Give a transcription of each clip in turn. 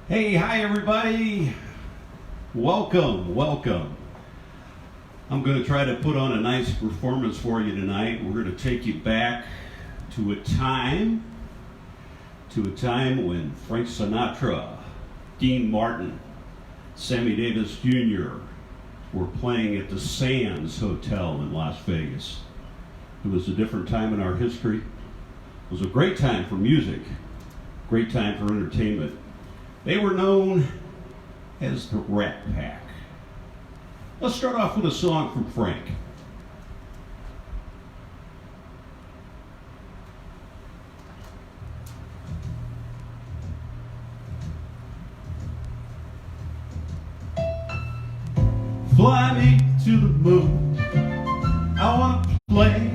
Hey, hi everybody. Welcome. I'm going to try to put on a nice performance for you tonight. We're going to take you back to a time when Frank Sinatra, Dean Martin, Sammy Davis Jr. were playing at the Sands Hotel in Las Vegas. It was a different time in our history. It was a great time for music, great time for entertainment. They were known as the Rat Pack. Let's start off with a song from Frank. Fly me to the moon. I want to play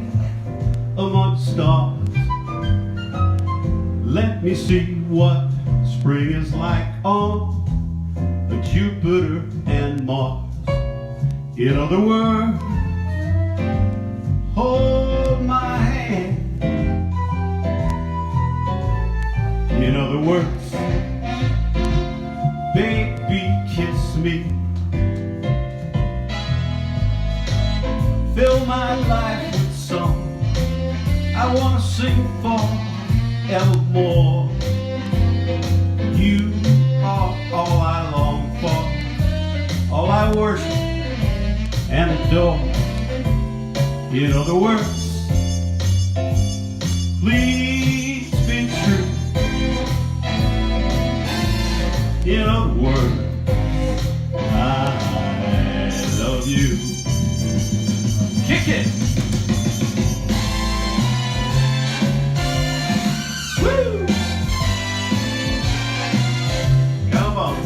among the stars. Let me see what spring is like on Jupiter and Mars. In other words, hold my hand. In other words, baby, kiss me. Fill my life with song. I want to sing forevermore. You are all I long for, all I worship and adore. In other words, please be true. In other words, I love you. Kick it! Woo! Come on.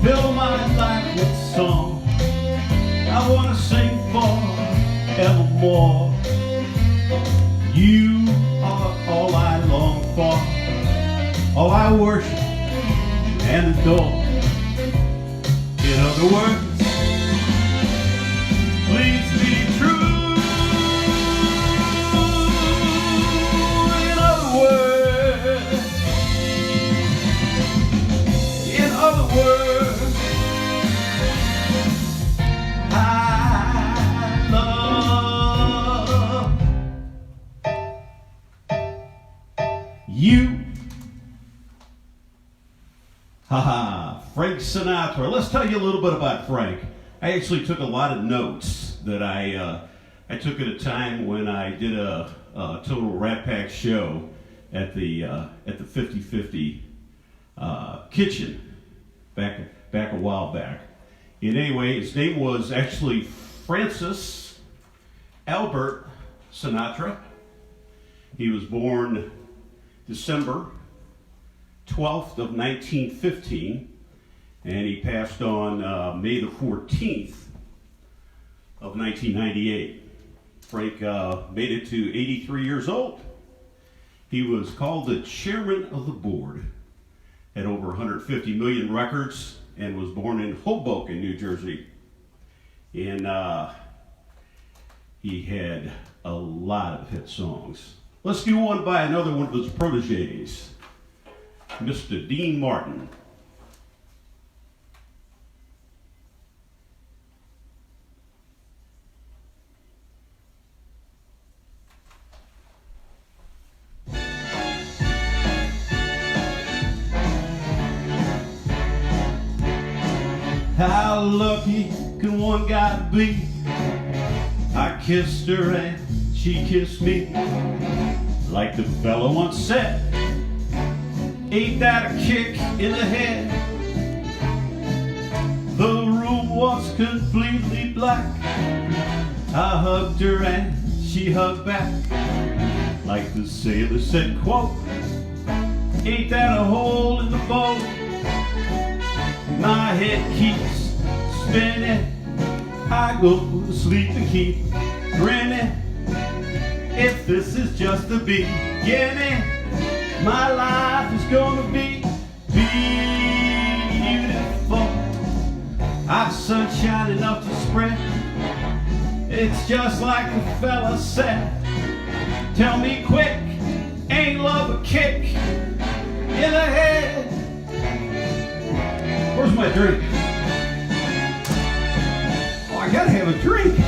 Fill my life with song. I want to sing forevermore. You are all I long for, all I worship and adore. In other words, please be true. In other words, I love you. Haha, Frank Sinatra. Let's tell you a little bit about Frank. I actually took a lot of notes that I took at a time when I did a Total Rat Pack show at the 50/50 kitchen back a while back. And anyway, his name was actually Francis Albert Sinatra. He was born December 12th of 1915, and he passed on May the 14th of 1998. Frank made it to 83 years old. He was called the chairman of the board, had over 150 million records, and was born in Hoboken, New Jersey. And he had a lot of hit songs. Let's do one by another one of his proteges, Mr. Dean Martin. How lucky can one guy be? I kissed her and she kissed me. Like the fella once said, ain't that a kick in the head? The room was completely black. I hugged her and she hugged back. Like the sailor said, quote, ain't that a hole in the boat? My head keeps spinning. I go to sleep and keep grinning. If this is just the beginning, my life is gonna be beautiful. I've sunshine enough to spread. It's just like the fella said. Tell me quick, ain't love a kick in the head? Where's my drink? Oh, I gotta have a drink.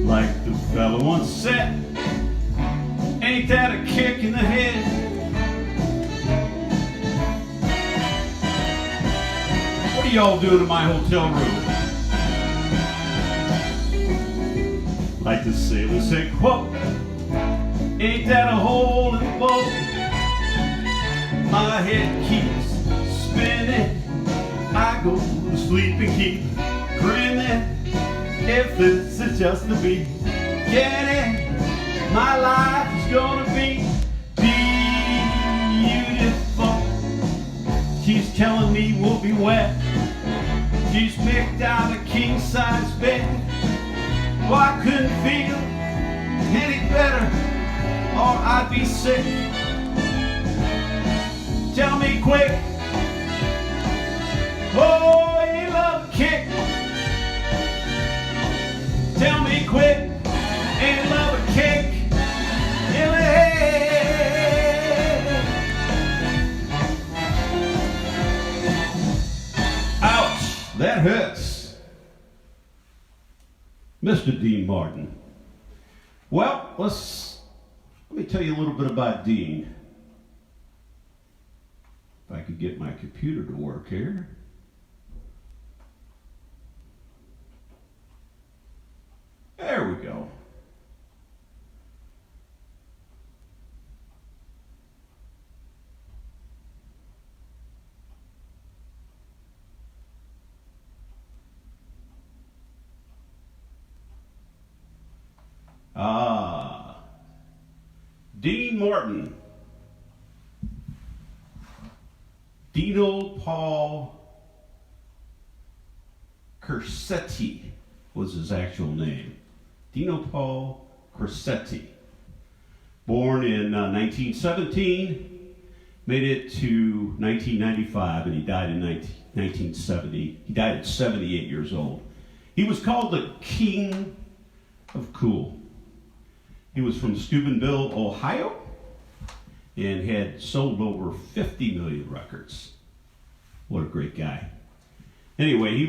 Like the fella once said, ain't that a kick in the head? What are y'all doing in my hotel room? Like the sailor said, quote, ain't that a hole in the boat? My head keeps spinning. I go to sleep and keep grinning. If this is just the beginning, my life is gonna be beautiful. She's telling me we'll be wet. She's picked out a king-size bed. Well, I couldn't feel any better, or I'd be sick. Tell me quick, oh, ain't love a kick? Tell me quick, ain't love a kick in the head? Ouch, that hurts. Mr. Dean Martin. Well, let me tell you a little bit about Dean. If I could get my computer to work here. There we go. Dean Martin. Dino Paul Corsetti was his actual name. Dino Paul Corsetti. Born in 1917, made it to 1995, and he died in 1970. He died at 78 years old. He was called the King of Cool. He was from Steubenville, Ohio, and had sold over 50 million records. What a great guy. Anyway, he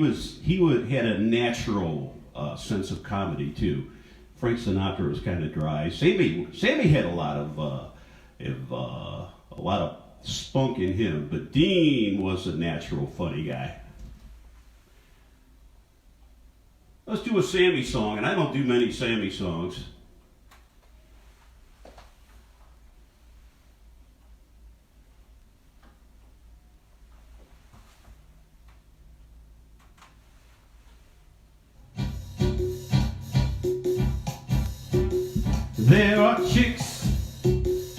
had a natural sense of comedy too. Frank Sinatra was kind of dry. Sammy had a lot of spunk in him, but Dean was a natural funny guy. Let's do a Sammy song, and I don't do many Sammy songs. There are chicks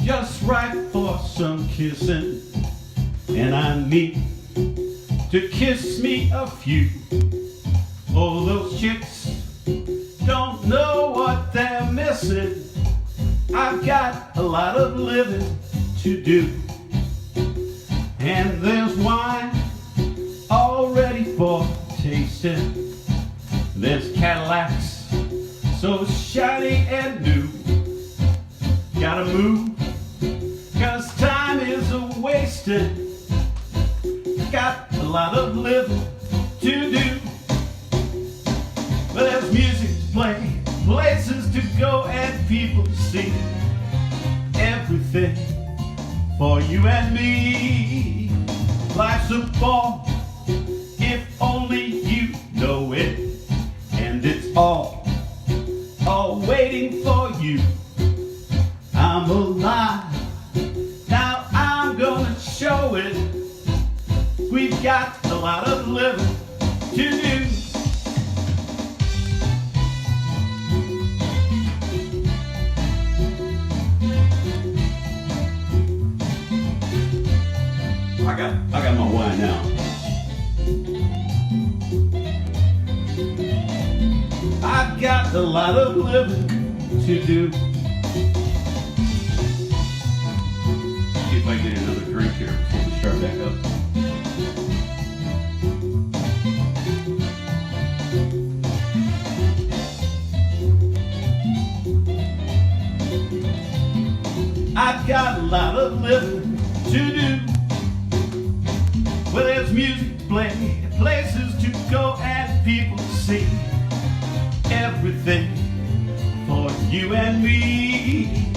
just right for some kissing, and I need to kiss me a few. Oh, those chicks don't know what they're missing. I've got a lot of living to do. And there's wine all ready for tasting. There's Cadillacs so shiny and new. Gotta move, 'cause time is a-wasting. Got a lot of living to do. But there's music to play, places to go, and people to see. Everything for you and me. Life's a ball, if only you know it. And it's all waiting for you. I'm alive, now I'm gonna show it. We've got a lot of living to do. I got my wine now. lot of living to do. See if I get another drink here before we start back up. I've got a lot of living to do. Well, there's music to play, places to go, and people to see. Everything for you and me.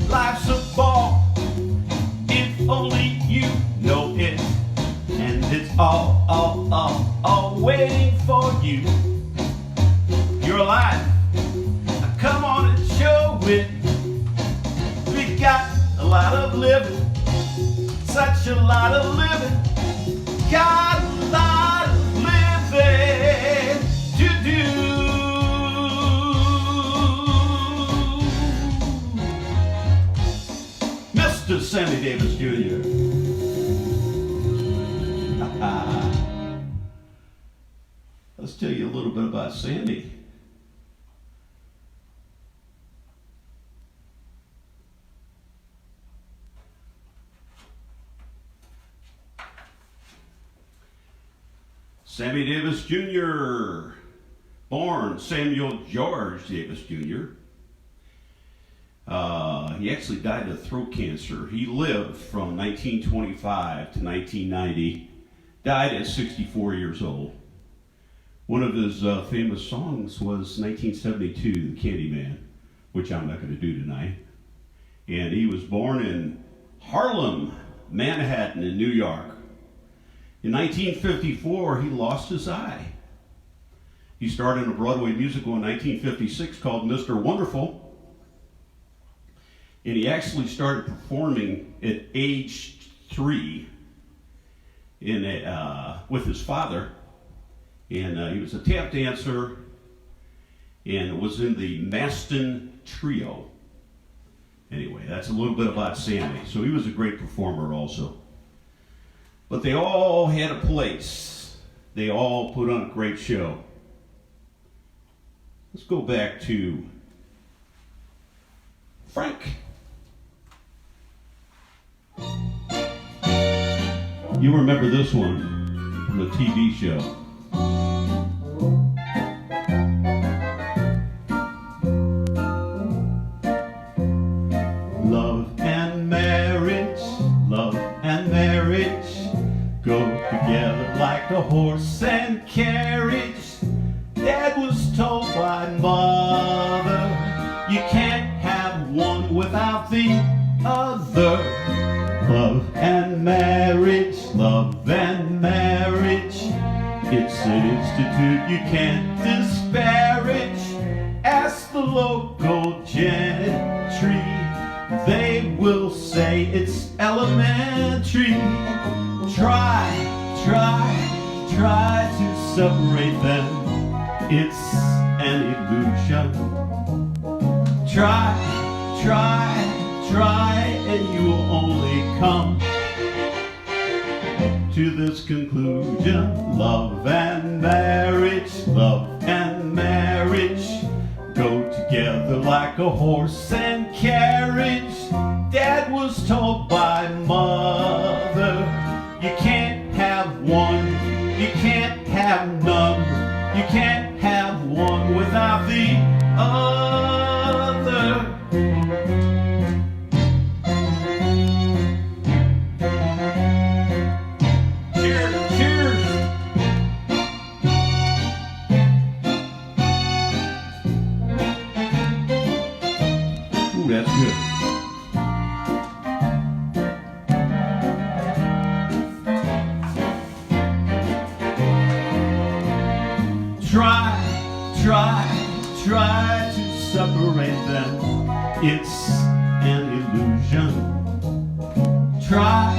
Life's a ball, if only you know it. And it's all waiting for you. You're alive, come on and show it. We got a lot of living, such a lot of living. Got a lot of living to do. Mr. Sammy Davis Jr. Let's tell you a little bit about Sammy. Sammy Davis Jr., born Samuel George Davis Jr. He actually died of throat cancer. He lived from 1925 to 1990, died at 64 years old. One of his famous songs was 1972, The Candyman, which I'm not going to do tonight. And he was born in Harlem, Manhattan, in New York. In 1954, he lost his eye. He starred in a Broadway musical in 1956 called Mr. Wonderful. And he actually started performing at age 3 with his father. And he was a tap dancer and was in the Maston Trio. Anyway, that's a little bit about Sammy. So he was a great performer also. But they all had a place. They all put on a great show. Let's go back to Frank. You remember this one from the TV show. Love and marriage go together like a horse and carriage. Dad was told by mother, you can't have one without the other. Love and marriage, it's an institute you can't disparage. Ask the local gentry, they will say it's elementary. Try to separate them, it's an illusion. Try, and you will only come to this conclusion. Love and marriage go together like a horse and carriage. Dad was told by mother, you can't have one, you can't have none, you can't have one without the other. Cheers. Ooh, that's good. Try to separate them, it's an illusion. Try,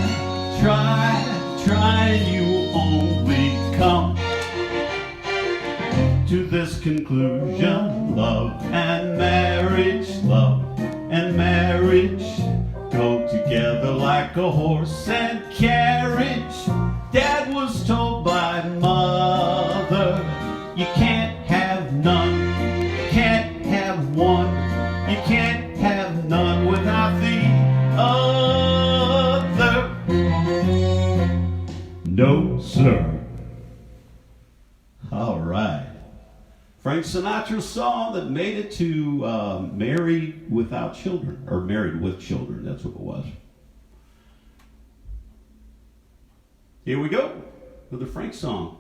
and you will only come to this conclusion. Love and marriage go together like a horse and carriage. Dad was told by mother, you can't have none, you can't No, sir. All right. Frank Sinatra's song that made it to Married Without Children, or Married with Children, that's what it was. Here we go with the Frank song.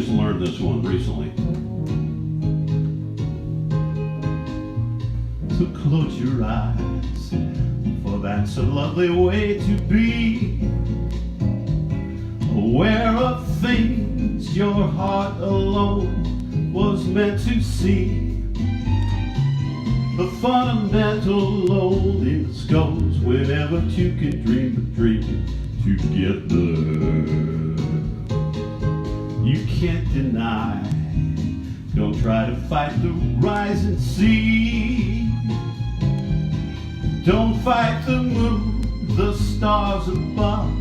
Learned this one recently. So close your eyes, for that's a lovely way to be, aware of things your heart alone was meant to see. The fundamental loneliness goes whenever two can dream a dream together. You can't deny, don't try to fight the rising sea. Don't fight the moon, the stars above,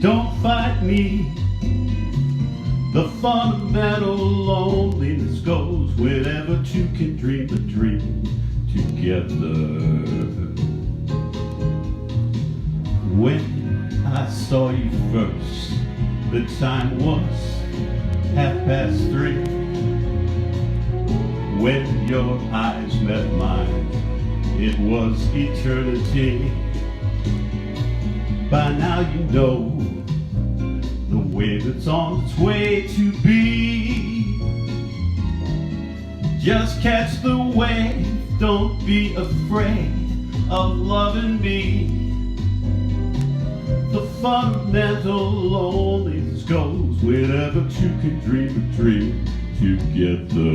don't fight me. The fundamental loneliness goes whenever two can dream a dream together. When I saw you first, the time was 3:30. When your eyes met mine, it was eternity. By now you know the wave that's on its way to be. Just catch the wave, don't be afraid of loving me. The fundamental loneliness goes whenever two can dream a dream together.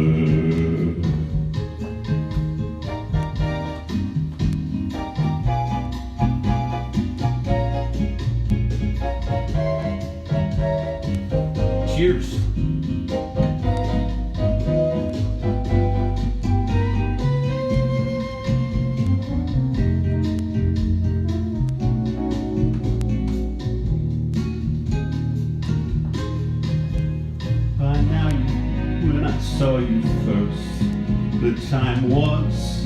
Cheers. Saw you first, the time was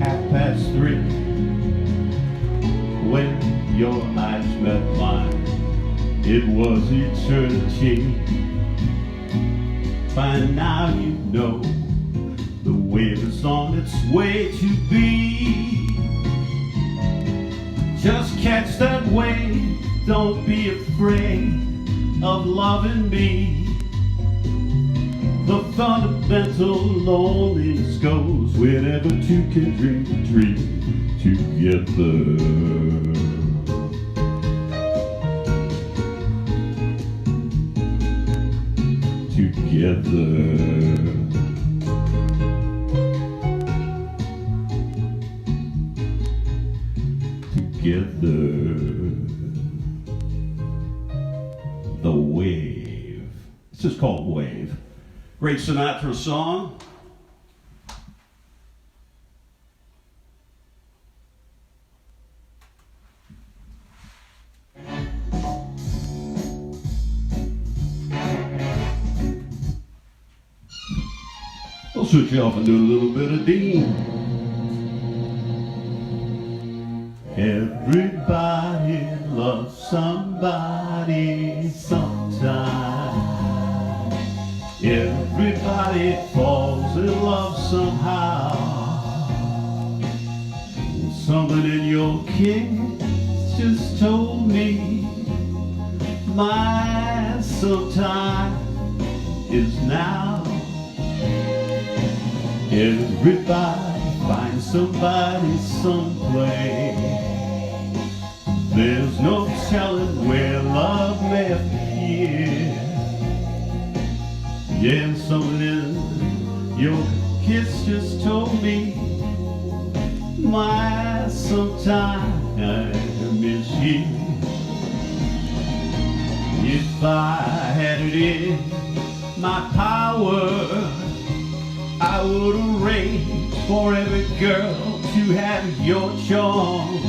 3:30. When your eyes met mine, it was eternity. By now you know the wave is on its way to be. Just catch that wave, don't be afraid of loving me. The fundamental loneliness goes whenever two can dream a dream together. Together. Together. The wave. It's just called Wave. Great Sinatra song. We'll switch you off and do a little bit of Dean. Everybody loves somebody sometime. Everybody falls in love somehow. Someone in your king just told me my sometime is now. Everybody finds somebody someplace. There's no telling where love may appear. Yeah, someone in your kiss just told me my sometime is here. If I had it in my power, I would arrange for every girl to have your charm.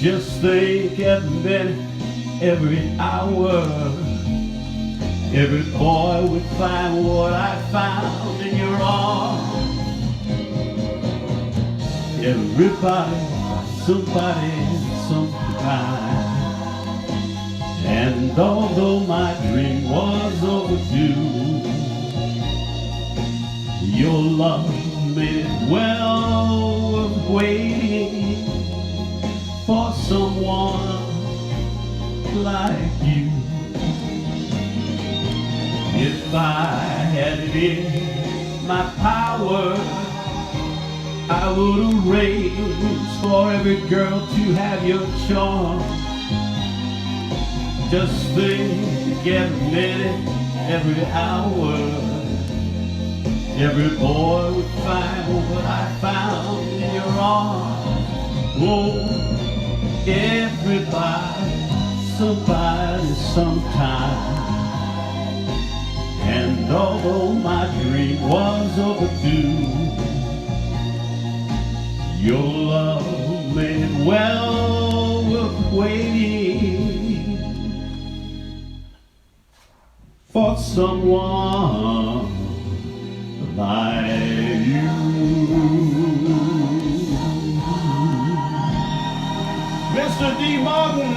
Just think every minute, every hour, every boy would find what I found in your arms. Everybody, somebody, sometime. And although my dream was overdue, your love made it well worth waiting for someone like you. If I had it in my power, I would arrange for every girl to have your charm. Just think every minute, every hour, every boy would find what I found in your arms. Oh, everybody, somebody, sometime. And although my dream was overdue, your love made it well worth waiting for someone like you. Mr. D. Martin,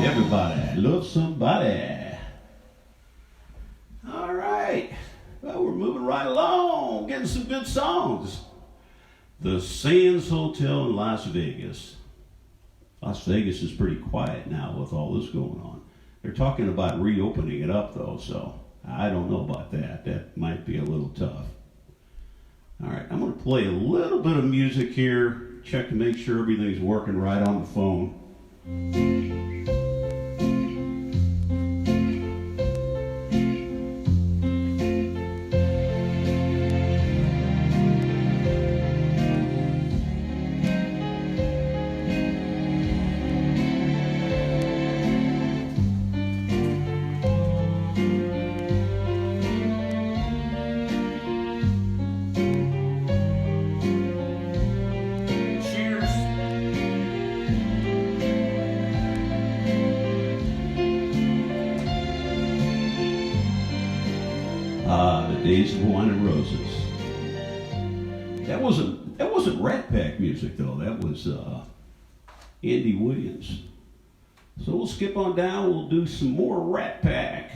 everybody loves somebody. All right, well, we're moving right along, getting some good songs. The Sands Hotel in Las Vegas. Las Vegas is pretty quiet now with all this going on. They're talking about reopening it up though, so I don't know about that. That might be a little tough. All right, I'm going to play a little bit of music here, check to make sure everything's working right on the phone. The Days of Wine and Roses. That wasn't Rat Pack music though. That was Andy Williams. So we'll skip on down. We'll do some more Rat Pack.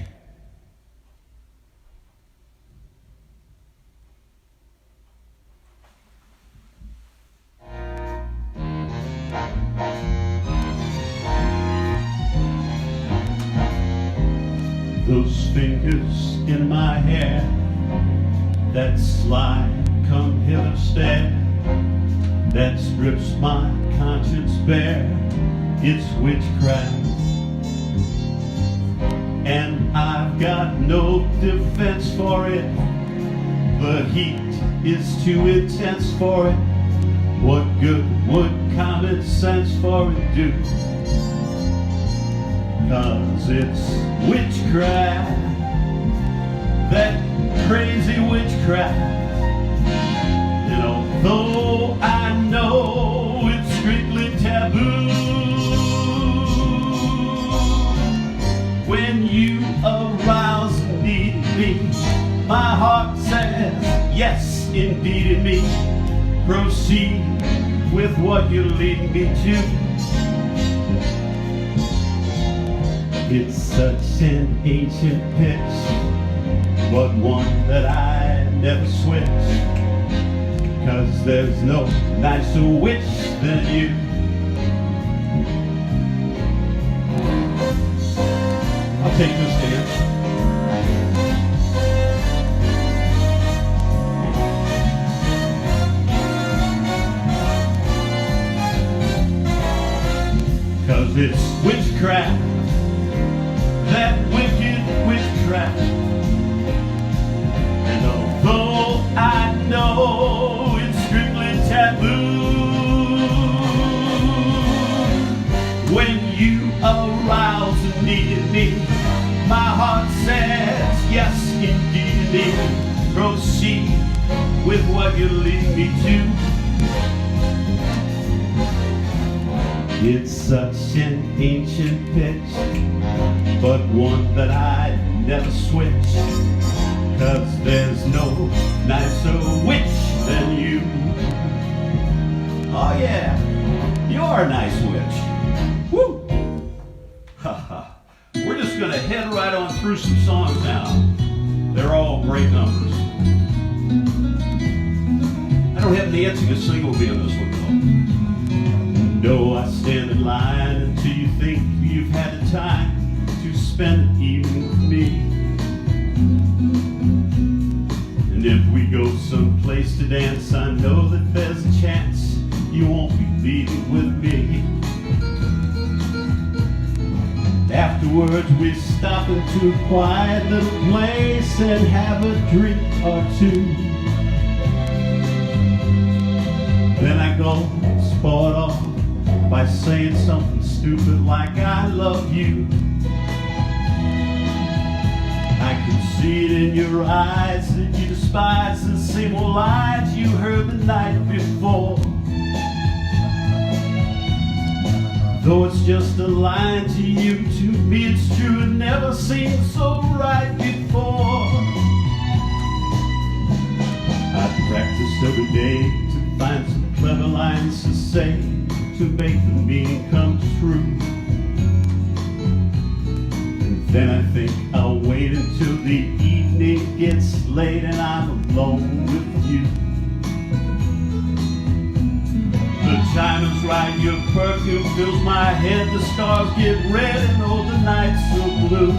Those fingers in my hair that slide, come hither stare, that strips my conscience bare, it's witchcraft. And I've got no defense for it, the heat is too intense for it. What good would common sense for it do? 'Cause it's witchcraft, that crazy witchcraft. And although I know it's strictly taboo, when you arouse and need me, my heart says yes indeed in me. Proceed with what you lead me to. It's such an ancient pitch, but one that I never switch, 'cause there's no nicer witch than you. I'll take this dance. Cause it's witchcraft, that wicked witchcraft. And although I know it's strictly taboo, when you arouse and need me, my heart says yes indeed. Proceed with what you lead me to. It's such an ancient pitch, but one that I'd never switch, 'cause there's no nicer witch than you. Oh yeah, you're a nice witch. Woo! Ha. We're just gonna head right on through some songs now. They're all great numbers. I don't have Nancy to sing will be on this one though. No, I stand in line until you think you've had the time to spend an evening with me. And if we go someplace to dance, I know that there's a chance you won't be leaving with me. Afterwards we stop into a quiet little place and have a drink or two. Then I go sport off by saying something stupid like I love you. I can see it in your eyes that you despise the same old lies you heard the night before. Though it's just a line to you, to me it's true, it never seemed so right before. I practiced every day to find some clever lines to say, to make the meaning come true. And then I think I'll wait until the evening gets late and I'm alone with you. The time is right, your perfume fills my head, the stars get red and oh, the night's so blue.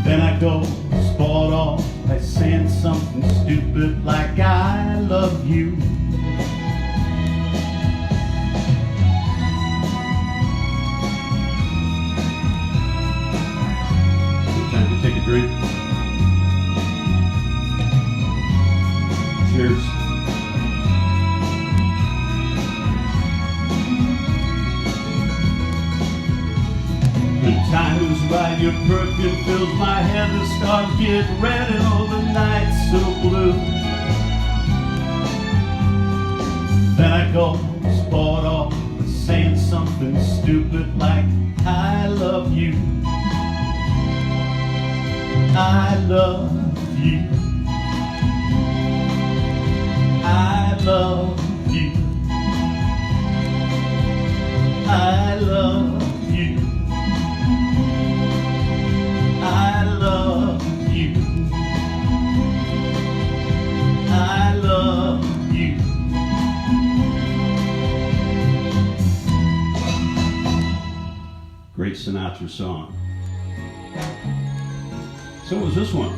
Then I go sport off by saying something stupid like I love you. Time to take a drink. Cheers. The time is right, your perfume fills my head, the stars get red and oh, the night's so blue. Then I go sport off saying something stupid like I love you. I love you. I love you. I love you. I love you. I love you. Great Sinatra song. So was this one.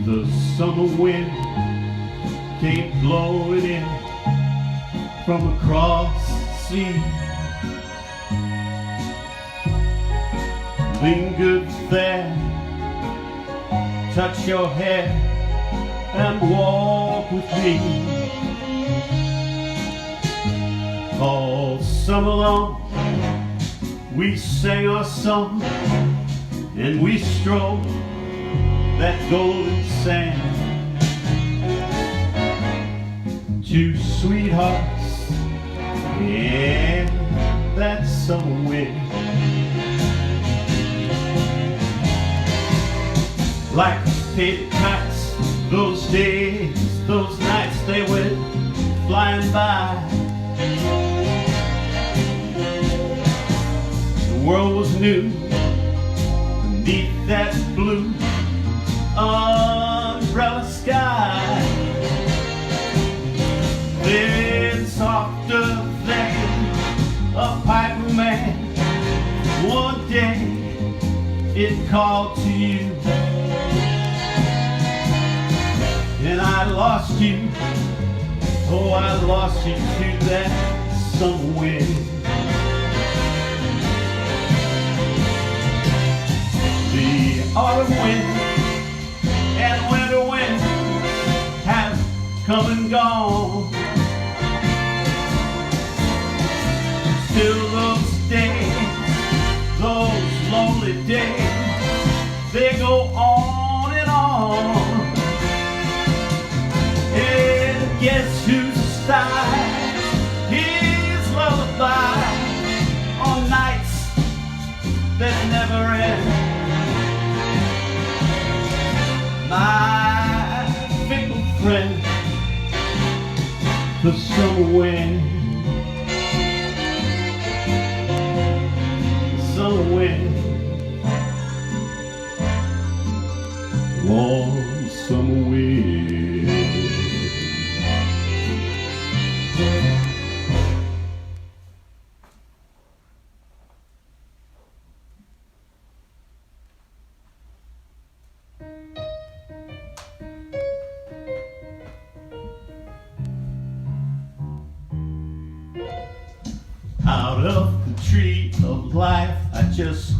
The summer wind came blowing in from across the sea. Lingered there, touch your hair and walk with me. All summer long we sang our song and we strolled that golden sand. Two sweethearts in that summer wind. Like faded kites, those days, those nights, they went flying by. The world was new beneath that blue umbrella sky. Then softer than a piper man, one day it called to you. And I lost you, oh I lost you to that summer wind. The autumn wind and winter wind have come and gone. Still those days, those lonely days, they go on and on. And guess who sighs his lullaby on nights that never end? My fickle friend, the summer wind, the summer wind, warm summer wind. Out of the tree of life, I just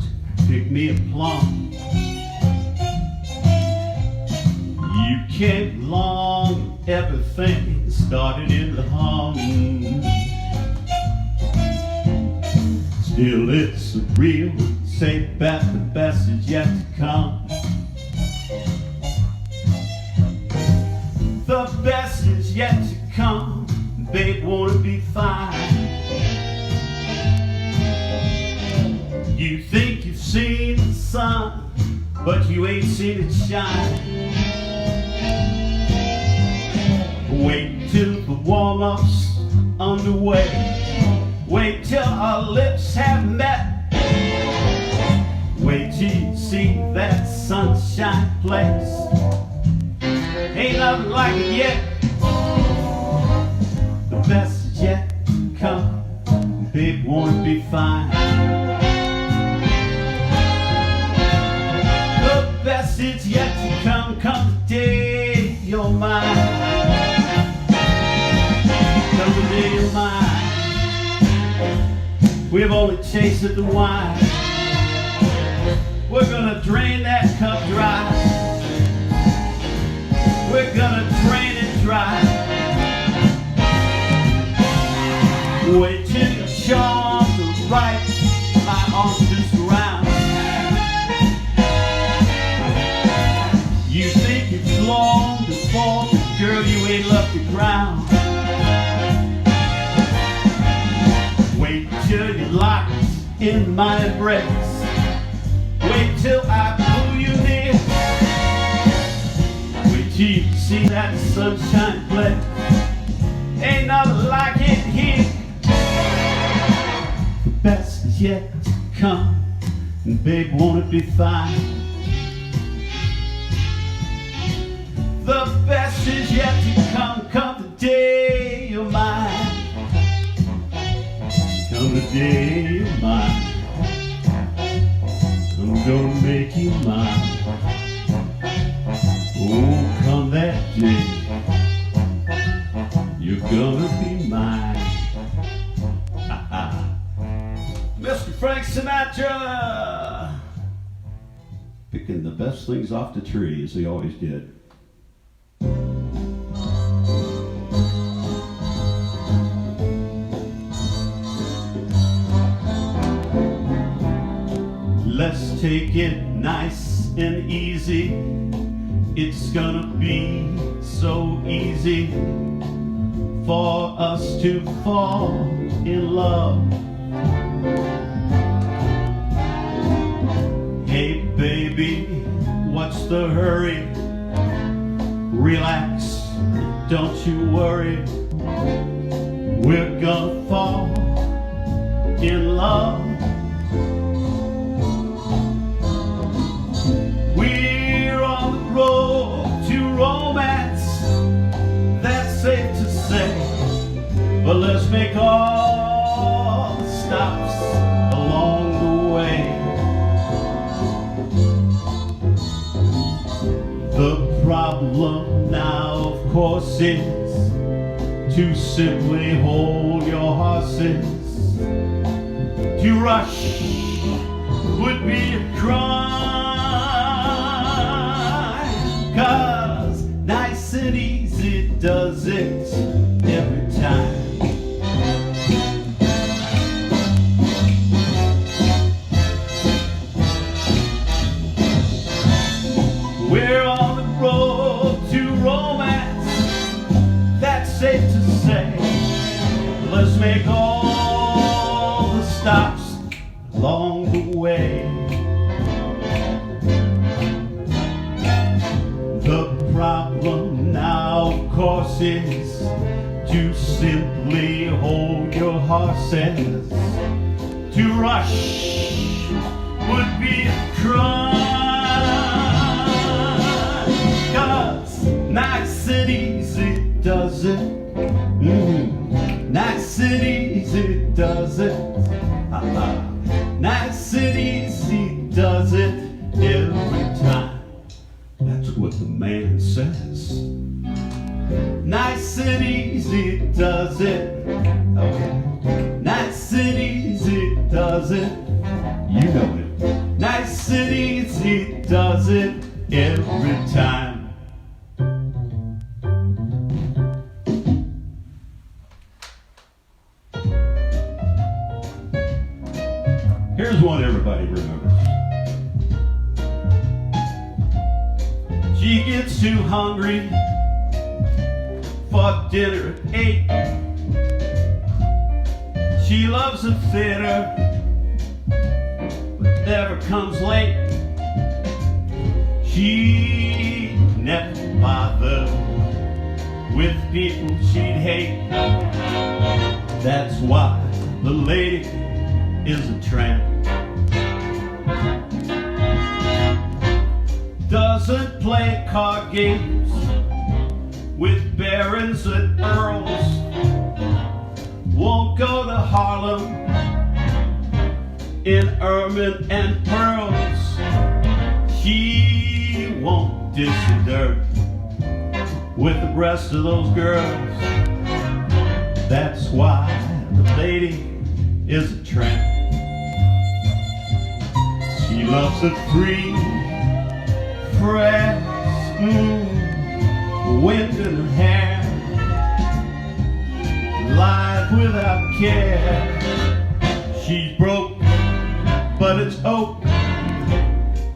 picked me a plum. You came along, everything started in the hum. Still it's surreal, say that the best is yet to come. The best is yet to come, babe, wanna be fine. You think you've seen the sun, but you ain't seen it shine. Wait till the warm-up's underway. Wait till our lips have met. Wait till you see that sunshine place. Ain't nothing like it yet. The best is yet to come, babe, won't be fine. The best is yet to come, come the day you're mine. Come the day you're mine. We've only tasted the wine. We're gonna drain that cup dry. We're gonna drain it dry. Wait till your charms are right, my arms just round. You think it's long before, but girl, you ain't left the ground. Wait till you're locked in my embrace. Wait till I pull you near. Wait till you see that sunshine play. Ain't nothing like it here. The best is yet to come, and babe, won't it be fine? The best is yet to come, come the day you're mine. Come the day you're mine. I'm gonna make you mine. Oh, come that day, you're gonna be mine. Mr. Frank Sinatra, picking the best things off the tree as he always did. Let's take it nice and easy. It's gonna be so easy for us to fall in love. Hey baby, what's the hurry? Relax, don't you worry. We're gonna fall in love. We're on the road to romance, that's safe to say. But let's make all the stops along the way. The problem now, of course, is to simply hold your horses. To rush would be a crime, 'cause nice and easy doesn't horses to simply hold your horses. To rush would be a crime, 'cause nice and easy does it. Nice and easy does it. Nice and easy does it every time. That's what the man says. Nice and easy does it. Okay. Nice and easy does it. You know it. Nice and easy does it every time. Here's one everybody remembers. She gets too hungry for dinner at 8. She loves the theater, but never comes late. She never bothered with people she'd hate. That's why the lady is a tramp. Doesn't play card games with barons and earls. Won't go to Harlem in ermine and pearls. She won't dish the dirt with the rest of those girls. That's why the lady is a tramp. She loves a free, fresh wind in her hair, life without care. She's broke, but it's oak.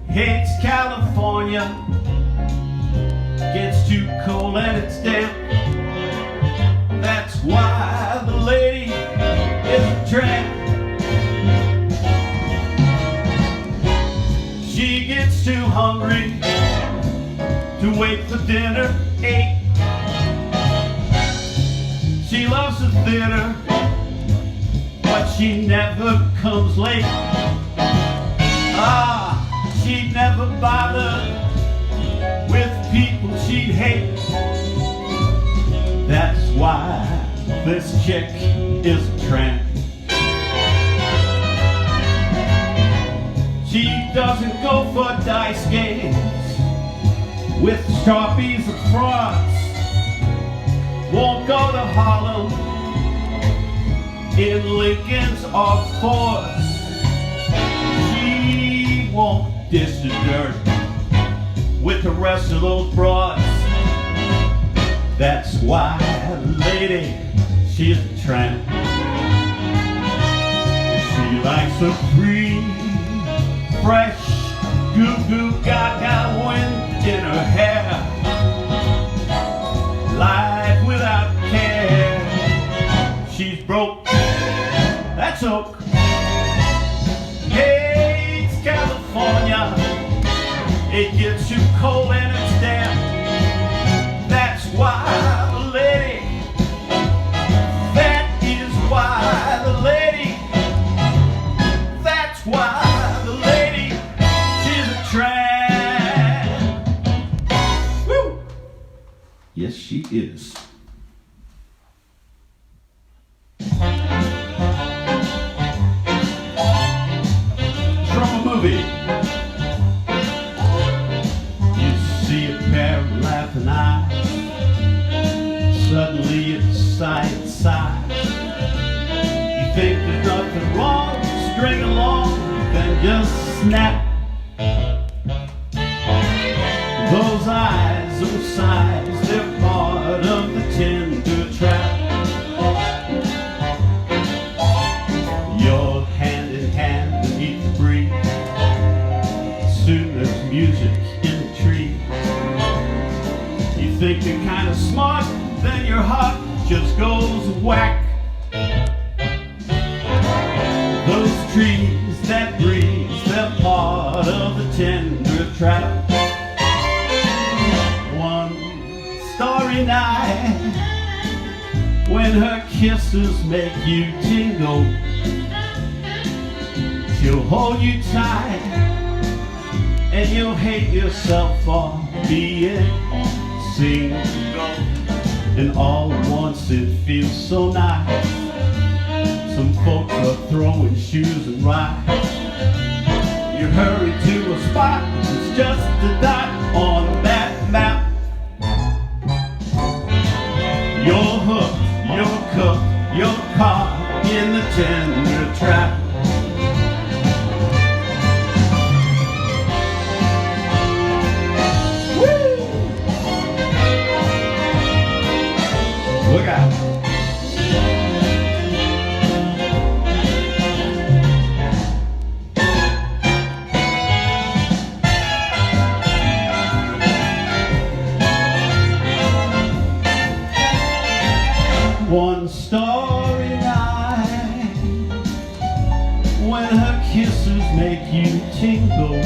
Hates California, gets too cold and it's damp. That's why the lady is a tramp. She gets too hungry to wait for dinner 8. She loves the theater, but she never comes late. She'd never bother with people she'd hate. That's why this chick is a tramp. She doesn't go for dice games with Sharpies or frauds. Won't go to Harlem in Lincolns or Fords. She won't dish the dirt with the rest of those broads. That's why, lady, she's a tramp. She likes a free, fresh, goo-goo gaga wind in her hair, life without care. She's broke, that's oak. Hates California, it gets too cold and it's damp. That's why the lady, that is why the lady, that's why the lady, she's a tramp. Woo! Yes, she is. From a movie. You see a pair of laughing eyes. Suddenly it's side to side. You think there's nothing wrong, string along, then just snap. Those eyes, those sighs, they're part of the tender trap. You're hand in hand beneath the breeze. Soon there's music in the tree. You think you're kind of smart, then your heart just goes whack. Those trees that breeze, they're part of the tender trap. One story starry night, when her kisses make you tingle, she'll hold you tight, and you'll hate yourself for being single. And all at once it feels so nice. Some folks are throwing shoes and rides. You hurry to a spot, it's just a dot on that map. You're hooked, you're cooked, you're caught in the tender trap. Look out. One starry night, when her kisses make you tingle,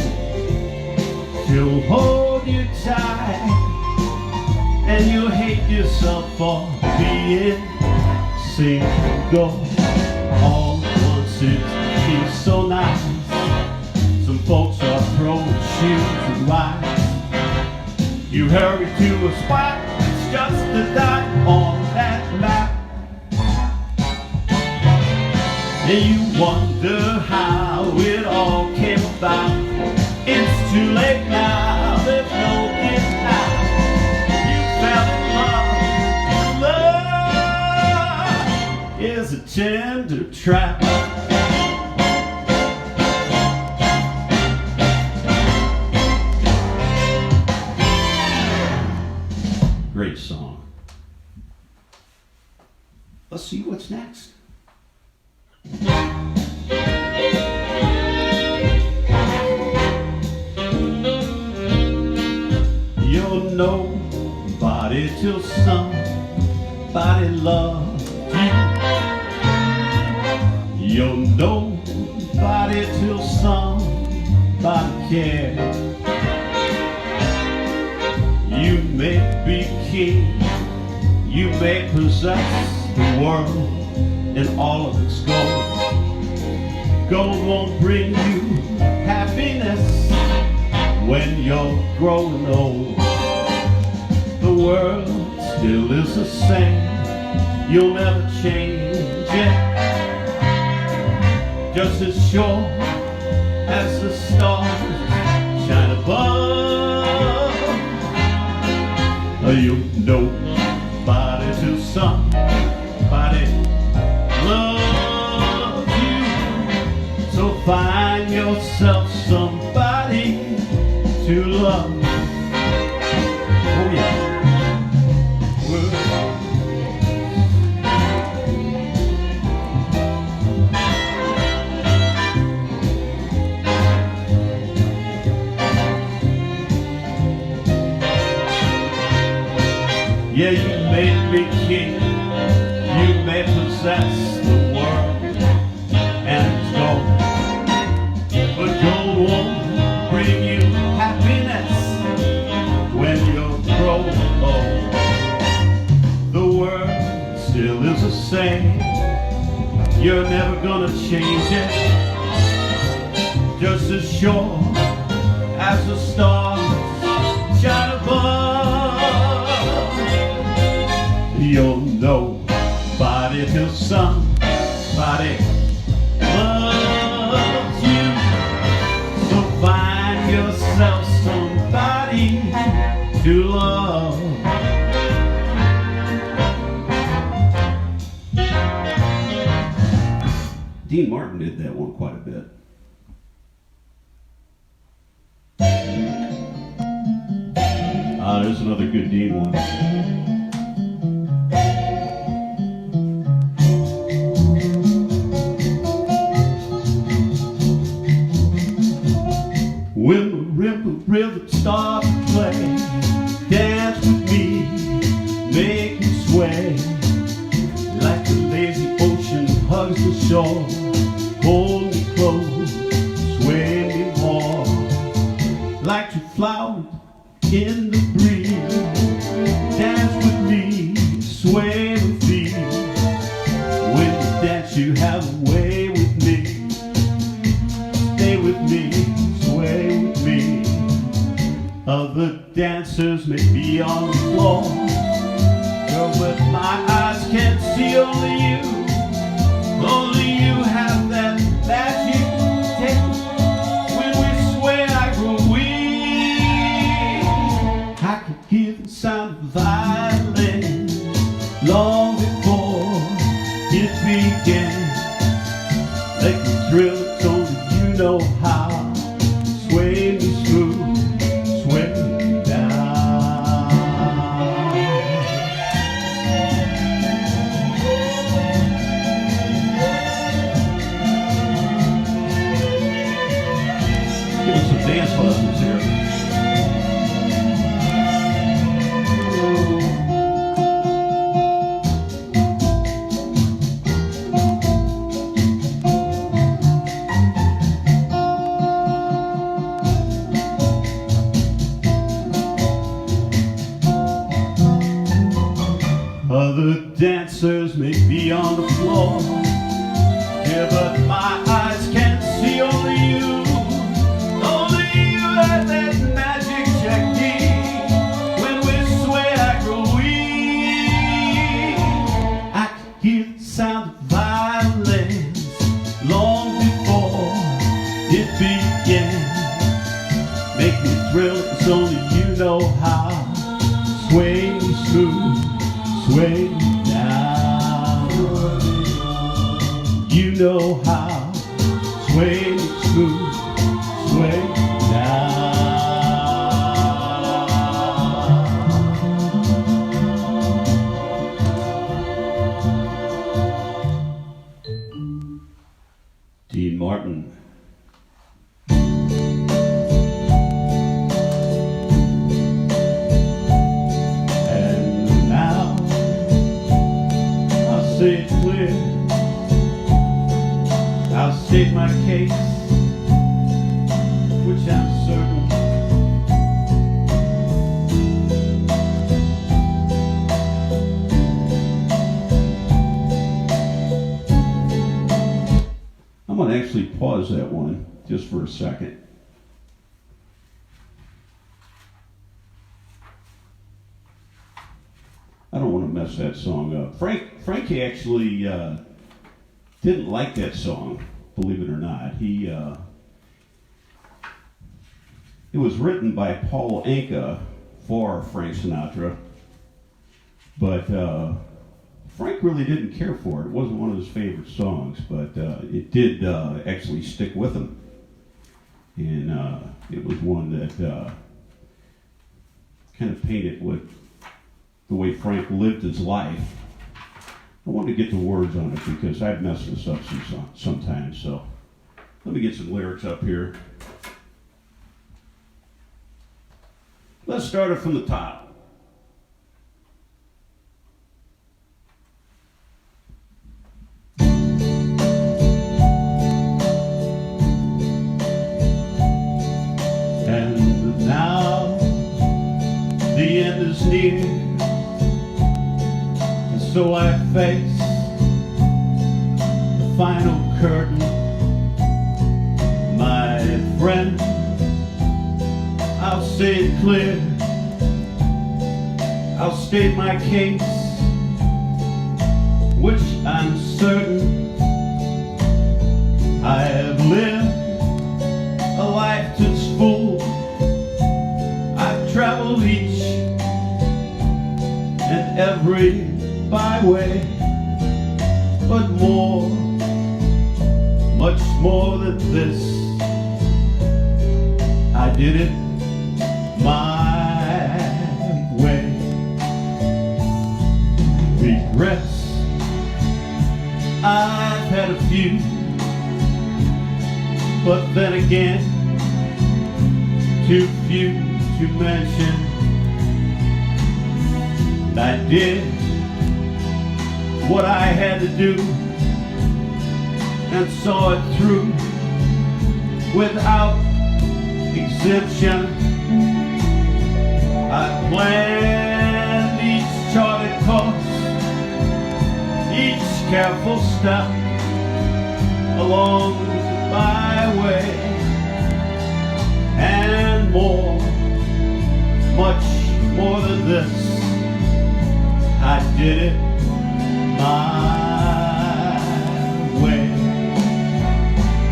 she'll hold you tight, and you'll hate yourself for being single. All at once it feels so nice. Some folks are throwing shoes and rides. You hurry to a spot, it's just a dot on that map. And you wonder how it all came about. It's too late now, there's no getting out. Love is a tender trap. Great song. Let's see what's next. You're nobody till somebody loves you. You're nobody till somebody cares. You may be king, you may possess the world and all of its gold. Gold won't bring you happiness when you're growing old. The world still is the same, you'll never change it. Just as sure as the stars shine above, you'll nobody till somebody loves you. So find yourself somebody to love. Oh yeah. Yeah, you may be king, you may possess the world and its gold, but gold won't bring you happiness when you're growing old. The world still is the same, you're never gonna change it. Just as sure as the stars shine above, you'll nobody till somebody loves you. So find yourself somebody to love. Dean Martin did that one quite a bit. There's another good Dean one. When the rhythm starts to play, dance with me, make me sway, like the lazy ocean hugs the shore. Hold me close, sway me more, like two flowers in the breeze. Dance with me. Other dancers may be on the floor, girl, but my eyes can't see only you. Only you have that magic taste. When we sway, I grow weak. I could hear the sound of violin long before it began. Like the thrill that's only you know how. Sway me smooth, sway me down. Give us some dance lessons here. Other dancers may be on the floor, yeah, but my eyes can't see only you. Only you have that magic technique. When we sway, I grow weak. I can hear the sound of violins long before it began. Make me thrill, it's only you know how. Sway me smooth, sway me down. You know how. Sway me smooth, sway me down. Dean Martin. Say it clear, I'll state my case, which I'm certain. I'm going to actually pause that one just for a second. I don't want to mess that song up. Frankie actually didn't like that song, believe it or not. It was written by Paul Anka for Frank Sinatra, but Frank really didn't care for it. It wasn't one of his favorite songs, but it did actually stick with him. And it was one that kind of painted with the way Frank lived his life. I want to get the words on it because I've messed this up sometimes. So let me get some lyrics up here. Let's start it from the top. And now the end is near. So I face the final curtain, my friend. I'll say it clear, I'll state my case, which I'm certain. I have lived a life that's full. I've traveled each and every byway, but more, much more than this, I did it my way. Regrets, I've had a few, but then again, too few to mention. I did what I had to do and saw it through without exemption. I planned each charted course, each careful step along the byway, and more much more than this. I did it my way.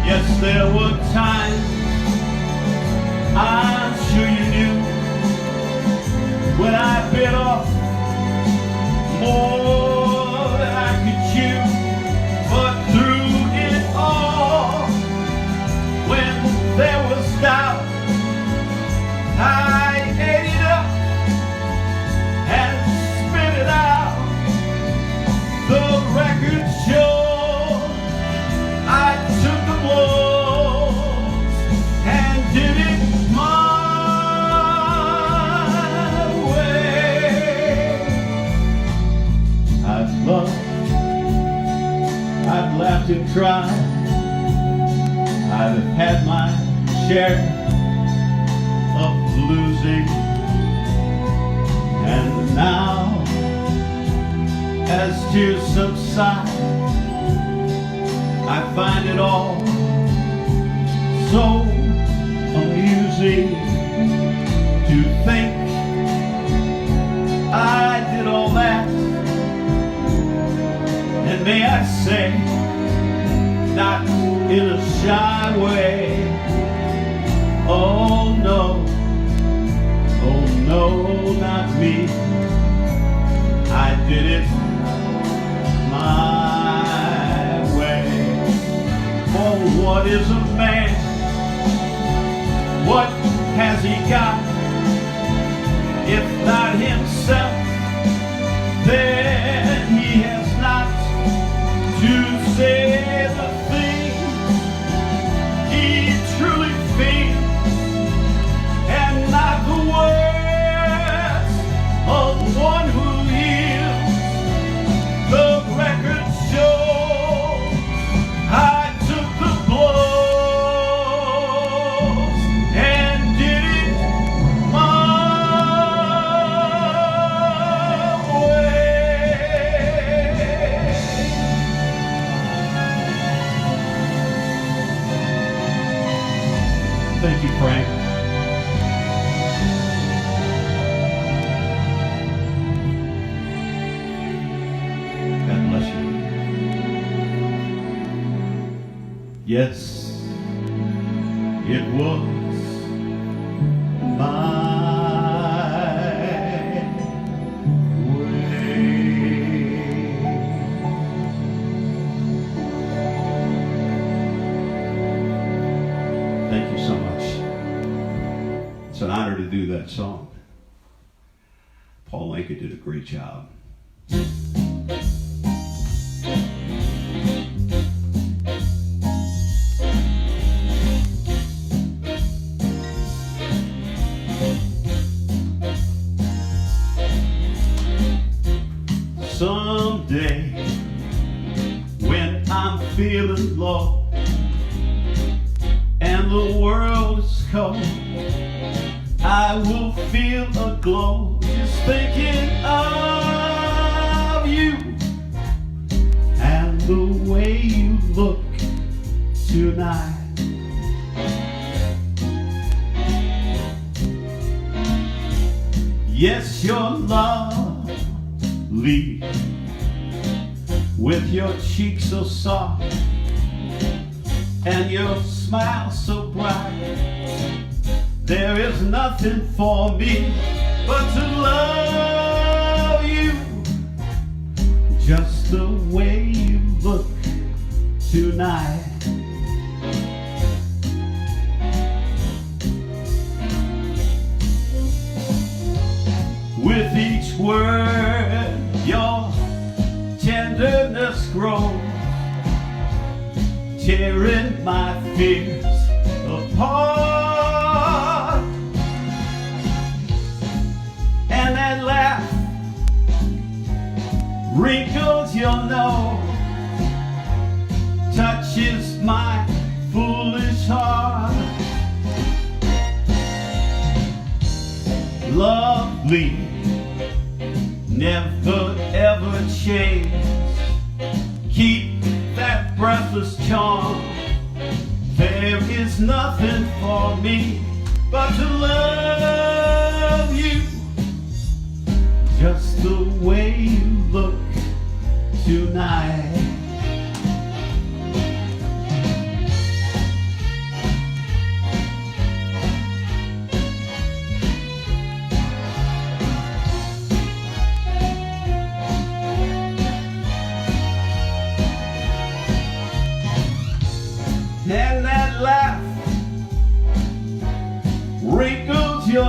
Yes, there were times, I'm sure you knew, when I bit off more than I could chew. But through it all, when there was doubt, I ate it up and spit it out. The record shows I took the blows and did it my way. I've loved, I've laughed and cried, I've had my share of losing, and now as tears subside, I find it all so amusing to think I did all that, and may I say, not in a shy way. Oh no, not me. I did it my way. Oh, what is a man? What has he got? If not himself, then he has not to say the thing he truly feels, and not the words of one who heals. The record shows I took the blows and did it my way. Thank you, Frank. God bless you. Yes, it was my way. Thank you so much. It's an honor to do that song. Paul Lincoln did a great job. Someday, when I'm feeling low and the world is cold, I will feel a glow just thinking of you and the way you look tonight. Yes, you're lovely, with your cheeks so soft and your smile so bright. There is nothing for me but to love you just the way you look tonight. With each word, your tenderness grows, tearing my fears apart. And that laugh wrinkles your nose, touches my foolish heart. Lovely, never ever change. Keep that breathless charm. There is nothing for me but to love you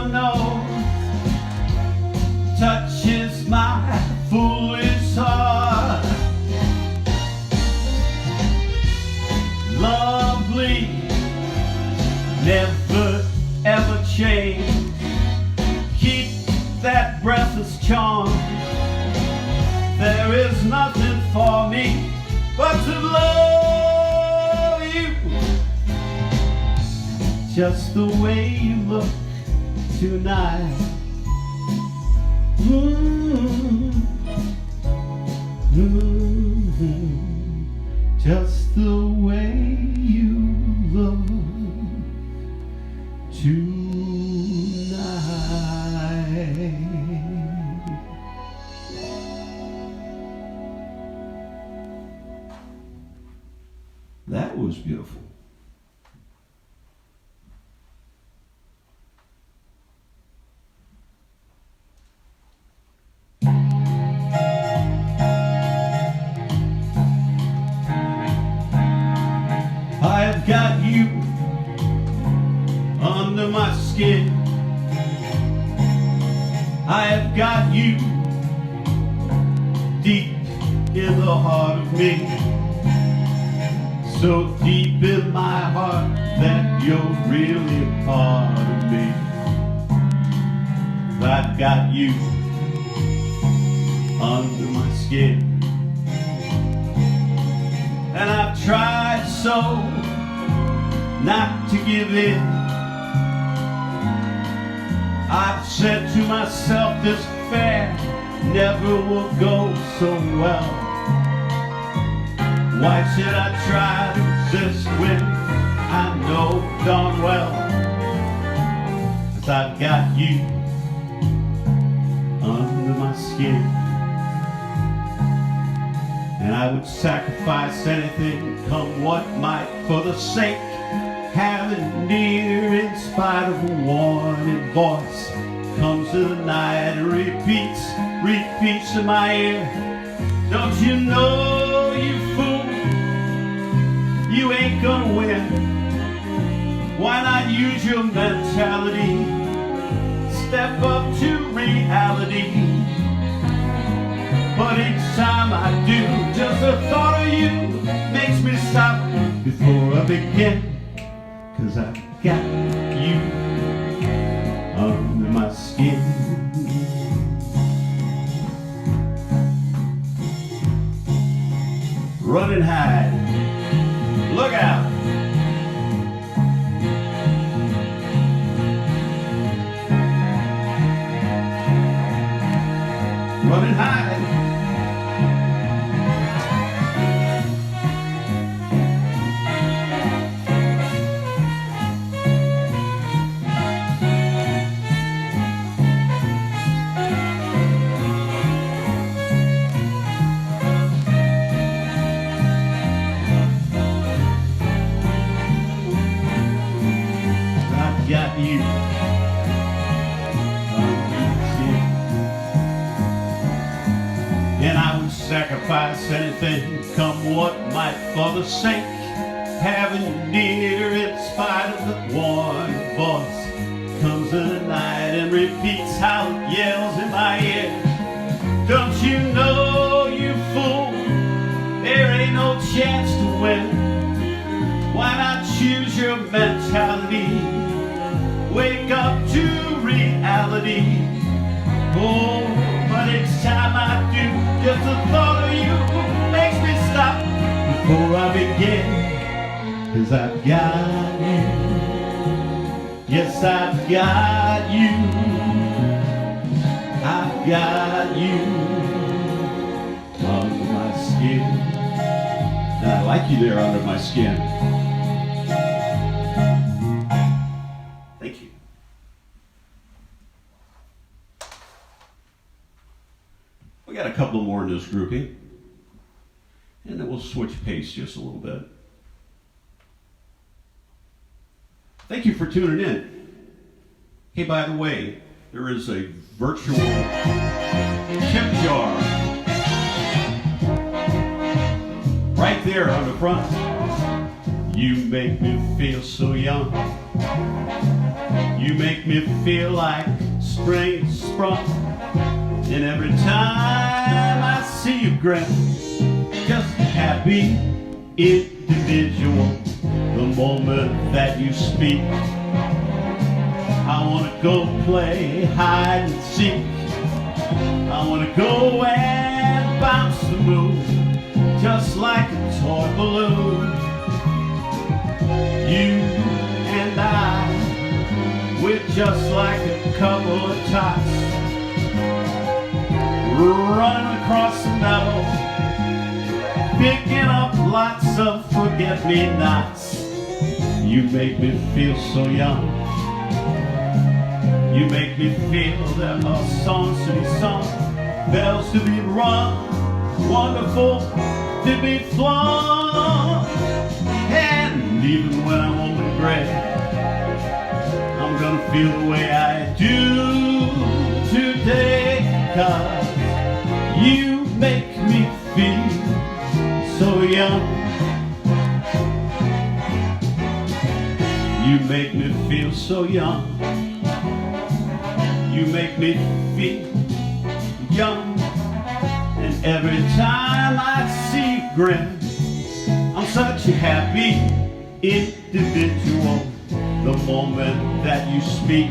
your nose touches my foolish heart. Lovely, never ever change. Keep that breathless charm. There is nothing for me but to love you, just the way you look tonight. Just the way you look tonight. That was beautiful. I've got you under my skin. I have got you deep in the heart of me. So deep in my heart that you're really part of me. I've got you under my skin. And I've tried so not to give in. I've said to myself this affair never will go so well. Why should I try to resist when I know darn well? 'Cause I've got you under my skin. And I would sacrifice anything, come what might, for the sake having near, in spite of a warning voice. Comes to the night and repeats in my ear. Don't you know, you fool, you ain't gonna win. Why not use your mentality? Step up to reality. But each time I do, just the thought of you makes me stop before I begin. 'Cause I've got you under my skin. Run and hide. Look out. Run and hide. Got you and I would sacrifice anything, come what might, for the sake having you near, in spite of the warning voice. Comes in the night and repeats how it yells in my ear. Don't you know, you fool, there ain't no chance to win. Why not choose your mentality? Wake up to reality. Oh, but each time I do, just the thought of you makes me stop before I begin. 'Cause I've got you. Yes, I've got you. I've got you under my skin. And I like you there under my skin. We got a couple more in this grouping, and then we'll switch pace just a little bit. Thank you for tuning in. Hey, by the way, there is a virtual tip jar right there on the front. You make me feel so young. You make me feel like spring sprung. And every time I see you grin, just a happy individual. The moment that you speak, I wanna go play hide and seek. I wanna go and bounce the moon, just like a toy balloon. You and I, we're just like a couple of tots, running across the meadow, picking up lots of forget-me-nots. You make me feel so young. You make me feel there are songs to be sung, bells to be rung, wonderful to be flung. And even when I'm old and gray, I'm gonna feel the way I do today, 'cause you make me feel so young. You make me feel so young. You make me feel young. And every time I see you grin, I'm such a happy individual. The moment that you speak,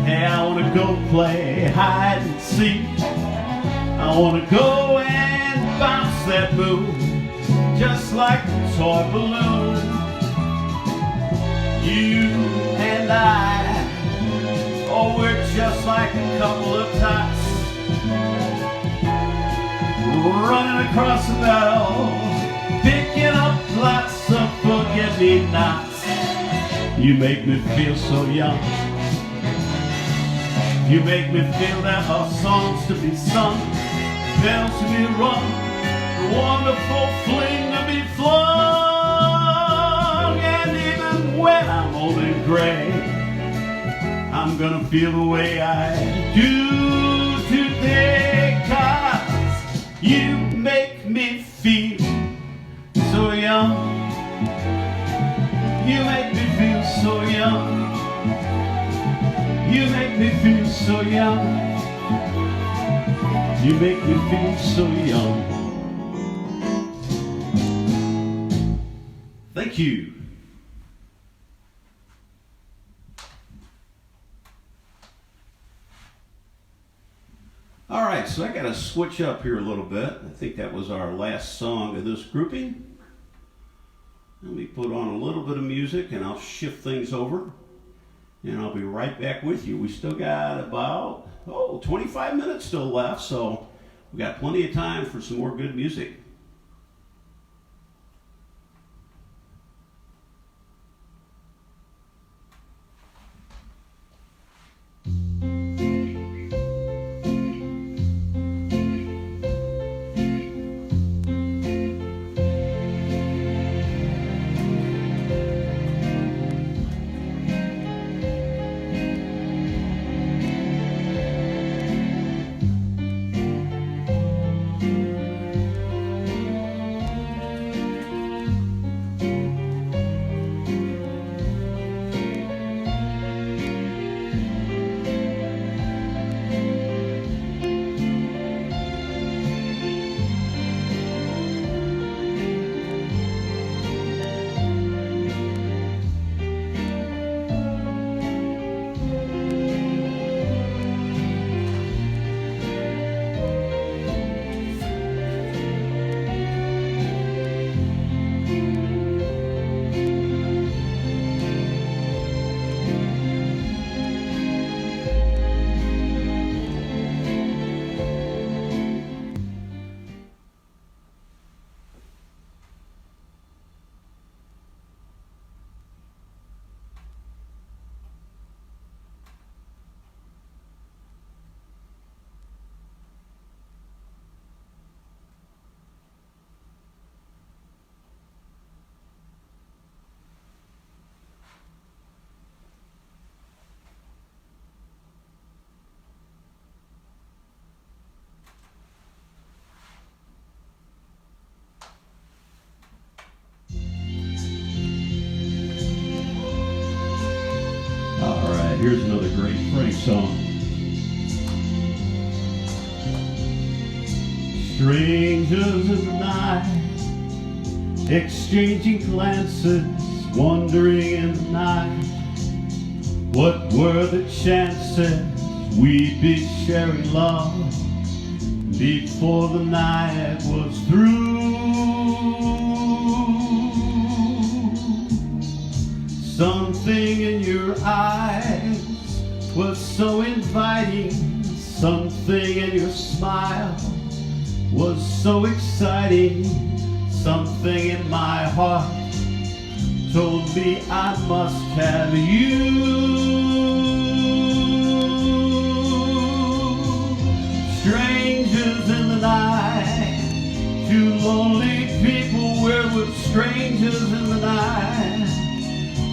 hey, I wanna go play hide and seek. I wanna go and bounce that moon, just like a toy balloon. You and I, oh, we're just like a couple of tots, running across the meadow, picking up lots of forget-me-nots. You make me feel so young. You make me feel there are songs to be sung, bells to be rung, a wonderful fling to be flung. And even when I'm old and gray, I'm gonna feel the way I do today, 'cause you make me feel so young. You make me feel so young. You make me feel so young. You make me feel so young. Thank you. All right, so I got to switch up here a little bit. I think that was our last song of this grouping. Let me put on a little bit of music and I'll shift things over. And I'll be right back with you. We still got about, 25 minutes still left, so we got plenty of time for some more good music. song. Strangers in the night, exchanging glances, wandering in the night. What were the chances we'd be sharing love before the night was through? Something in your eyes was so inviting, something in your smile was so exciting, something in my heart told me I must have you. Strangers in the night, two lonely people were with strangers in the night.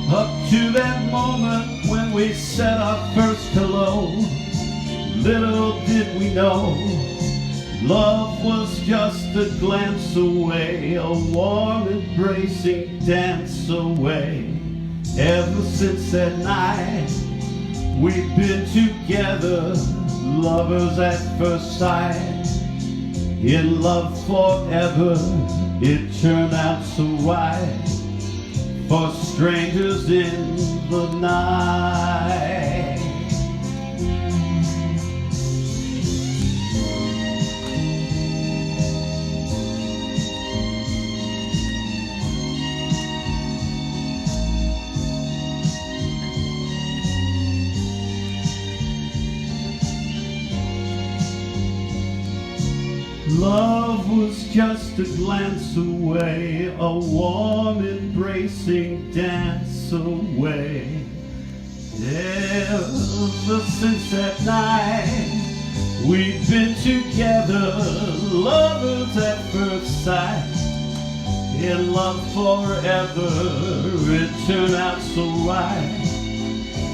Up to that moment when we said our first hello, little did we know love was just a glance away, a warm embracing dance away. Ever since that night, we've been together, lovers at first sight. In love forever, it turned out so right, for strangers in the night. Love was just a glance away, a warm embracing dance away. Ever since that night, we've been together, lovers at first sight. In love forever, it turned out so right,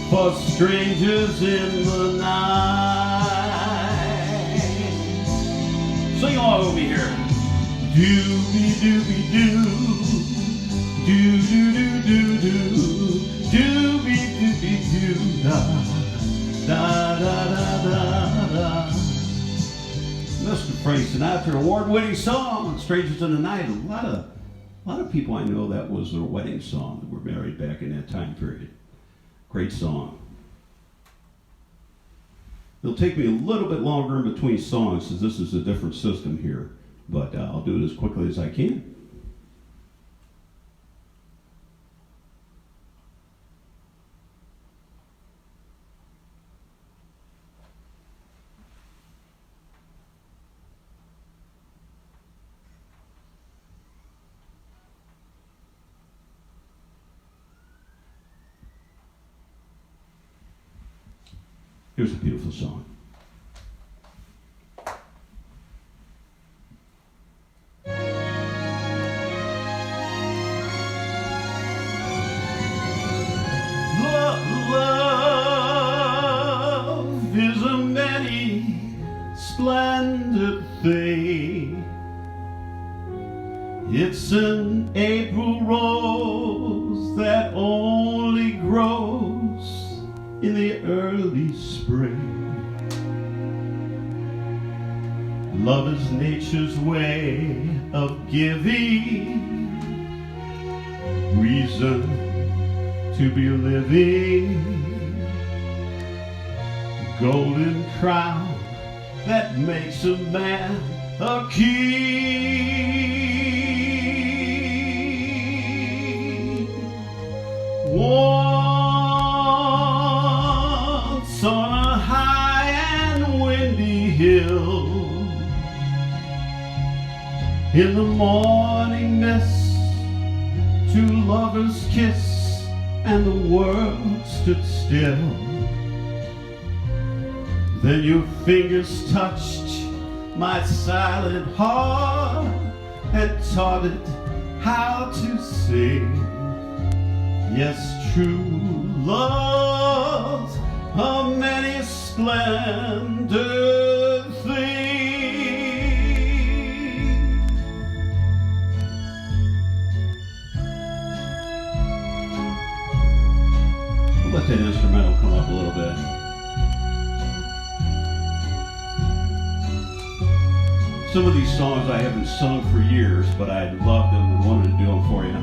for strangers in the night. Sing along with me here. Doobie doobie doo, doo doo doo doo doo, doobie doobie doo, da da da da da. Mr. Frank Sinatra, award-winning song, "Strangers in the Night." A lot of people I know that was their wedding song that were married back in that time period. Great song. It'll take me a little bit longer in between songs since this is a different system here, but I'll do it as quickly as I can. Here's a beautiful song. Love is a many splendid thing. It's an April rose that only grows in the early spring. Love is nature's way of giving reason to be living. Golden crown that makes a man a king. Once on a high and windy hill, in the morning mist, two lovers kiss and the world stood still. Then your fingers touched my silent heart and taught it how to sing. Yes, true love's a many splendid thing. Let that instrumental come up a little bit. Some of these songs I haven't sung for years, but I loved them and wanted to do them for you.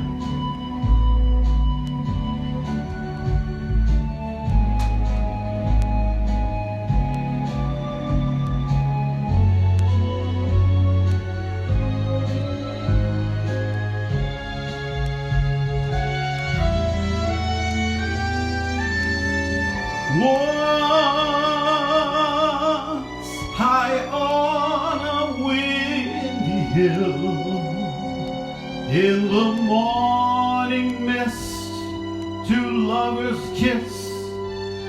Once high on a windy hill, in the morning mist, two lovers kiss,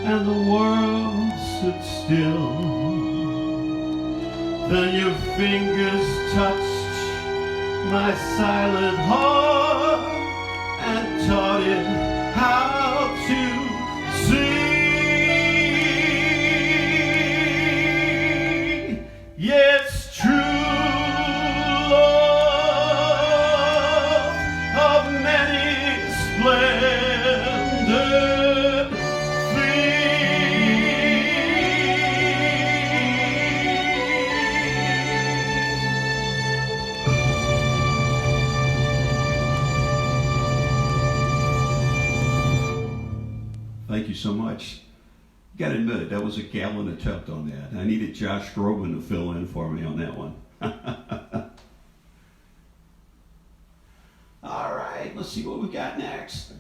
and the world stood still. Then your fingers touched my silent heart and taught it how to sing. Yes, true love of many splendid things. Thank you so much. Got to admit it, that was a gallant attempt on that. I needed Josh Groban to fill in for me on that one. All right, let's see what we got next.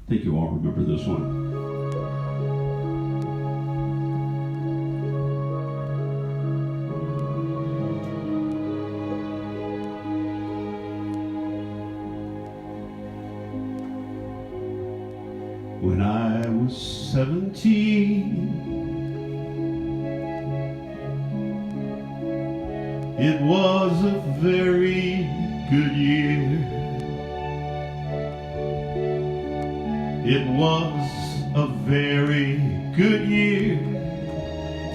I think you all remember this one. When I was 17, it was a very good year. It was a very good year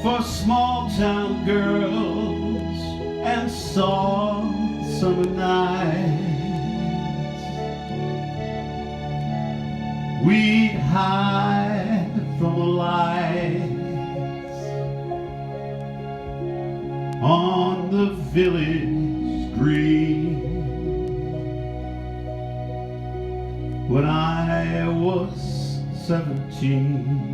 for small town girls and soft summer nights. We'd hide from the lights on the village green. When I was 17,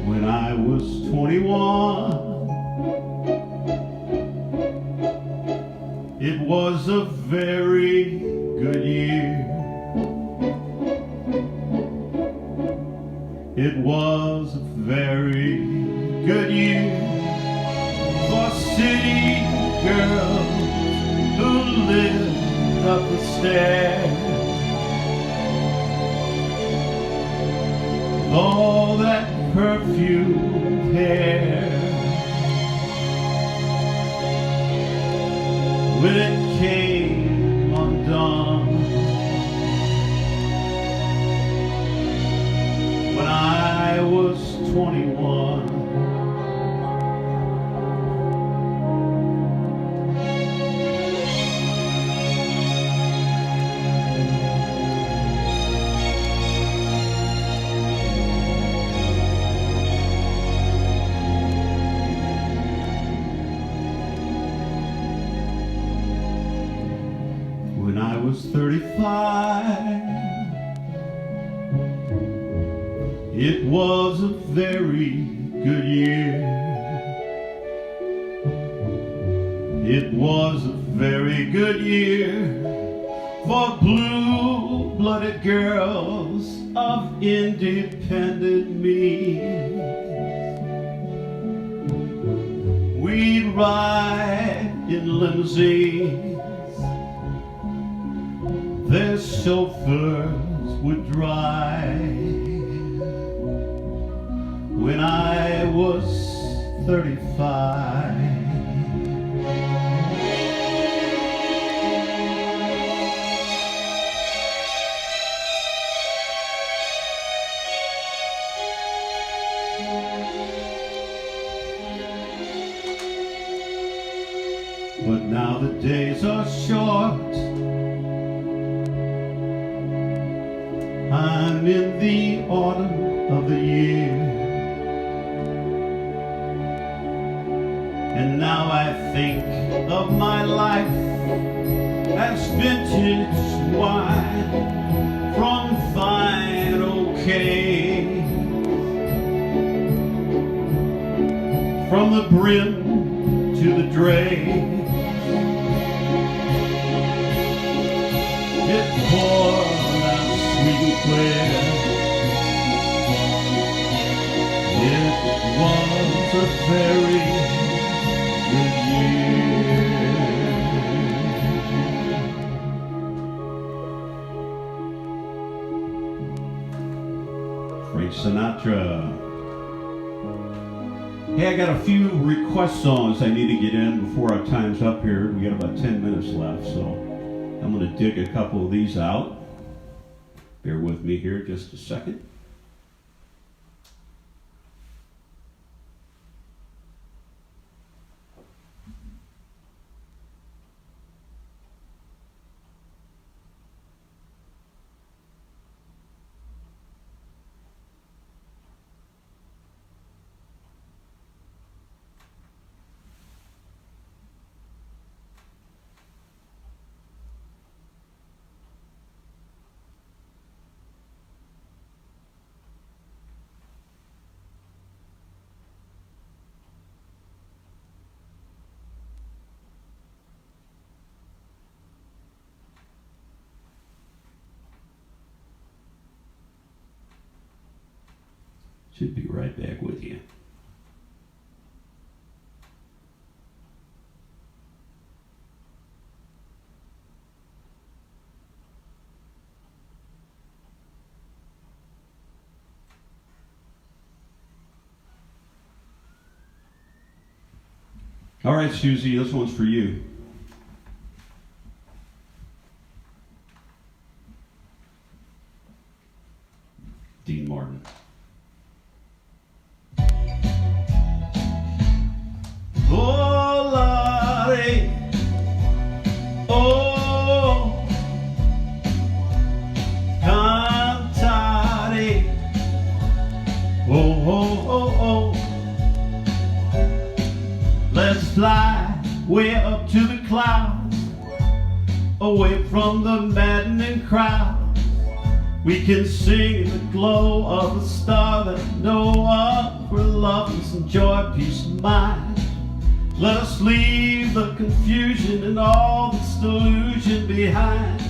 when I was 21, it was a very good year. It was a very good year for city girls who lived up the stairs. All that perfumed hair, when it came undone, when I was 21. When I was 35, it was a very good year. It was a very good year for blue-blooded girls of independent means. We'd ride in limousines, their chauffeurs would drive. When I was 35, but now the days are short. I'm in the autumn of the year, and now I think of my life as vintage wine from fine oak caves, from the brim to the drain. It poured out sweet and clear. It was a very good year. Frank Sinatra. Hey, I got a few request songs I need to get in before our time's up here. We got about 10 minutes left, so I'm going to dig a couple of these out. Bear with me here just a second. Should be right back with you. All right, Susie, this one's for you. Dean Martin. Oh, Lottie, oh, cantate, oh, oh, oh, oh. Let's fly way up to the clouds, away from the maddening crowd. We can sing in the glow of a star that no other loves and joy, peace of mind. Let us leave the confusion and all this delusion behind.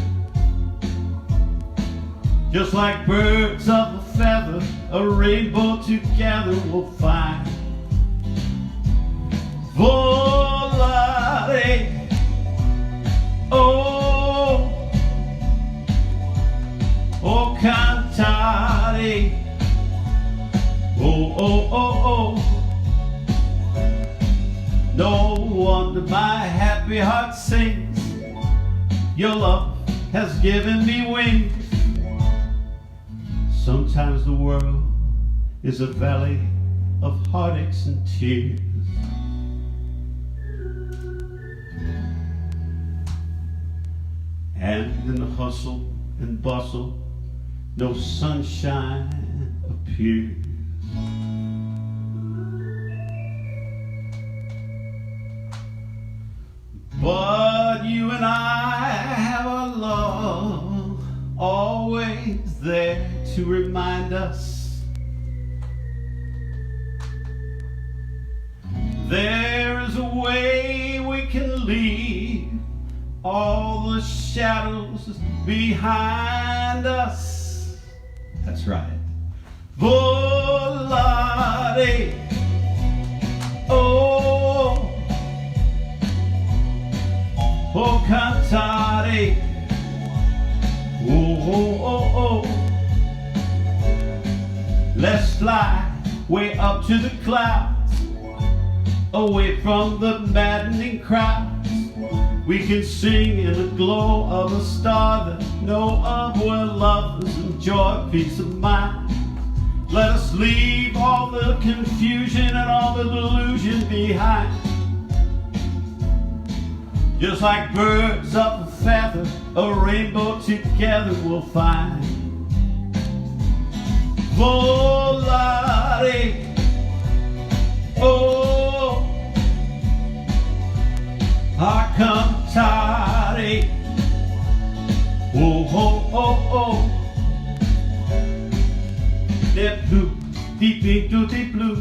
Just like birds of a feather, a rainbow together we'll find. Volare, oh, oh, cantare, oh, oh, oh, oh. No wonder my happy heart sings. Your love has given me wings. Sometimes the world is a valley of heartaches and tears. And in the hustle and bustle, no sunshine appears. But you and I have our love always there to remind us there is a way we can leave all the shadows behind us. That's right. Volare, oh, oh, cantare, oh, oh, oh, oh. Let's fly way up to the clouds, away from the maddening crowds. We can sing in the glow of a star that know of, where love is and joy, peace of mind. Let us leave all the confusion and all the delusion behind. Just like birds of a feather, a rainbow together we'll find. Volare, oh, a cantare, oh, oh, oh, oh. That blue, deep into deep blue,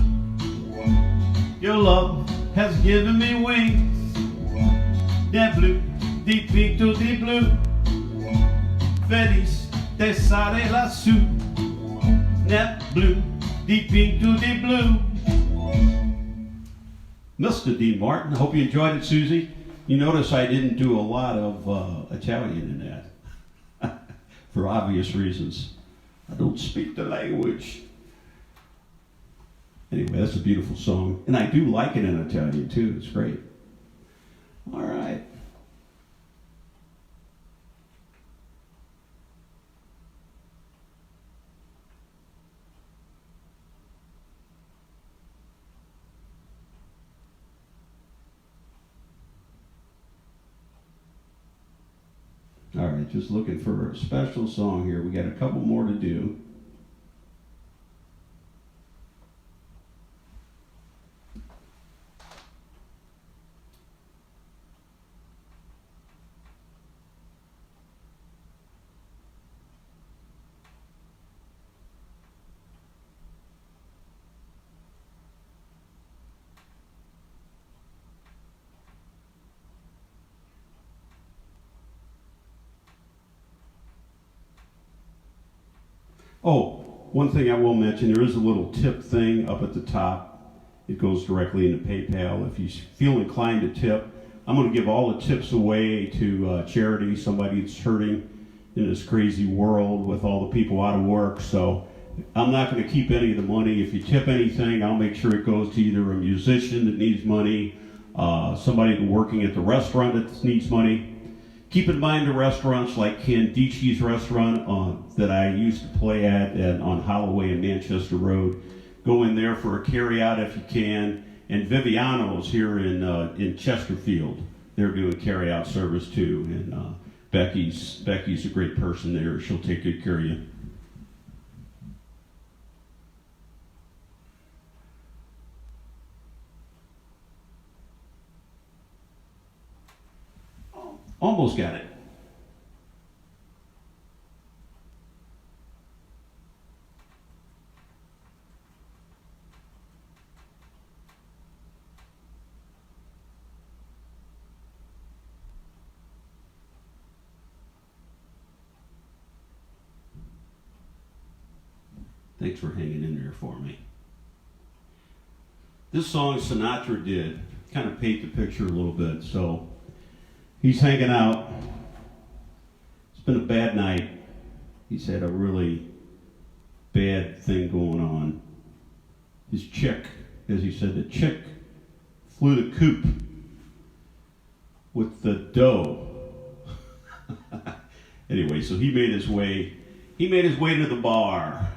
your love has given me wings. That blue, deep into deep blue, feliz de sare lassù. That blue, deep into deep blue. Mr. Dean Martin, I hope you enjoyed it, Susie. You notice I didn't do a lot of Italian in that, for obvious reasons. I don't speak the language. Anyway, that's a beautiful song. And I do like it in Italian, too. It's great. All right. All right, just looking for a special song here. We got a couple more to do. Oh, one thing I will mention, there is a little tip thing up at the top. It goes directly into PayPal. If you feel inclined to tip, I'm going to give all the tips away to charity, somebody that's hurting in this crazy world with all the people out of work. So I'm not going to keep any of the money. If you tip anything, I'll make sure it goes to either a musician that needs money, somebody working at the restaurant that needs money. Keep in mind the restaurants like Candici's restaurant that I used to play at on Holloway and Manchester Road. Go in there for a carry-out if you can. And Viviano's here in Chesterfield. They're doing carry-out service too. And Becky's a great person there. She'll take good care of you. Almost got it. Thanks for hanging in there for me. This song Sinatra did kind of paint the picture a little bit. So he's hanging out. It's been a bad night. He's had a really bad thing going on. His chick, as he said, the chick flew the coop with the dough. Anyway, so he made his way to the bar,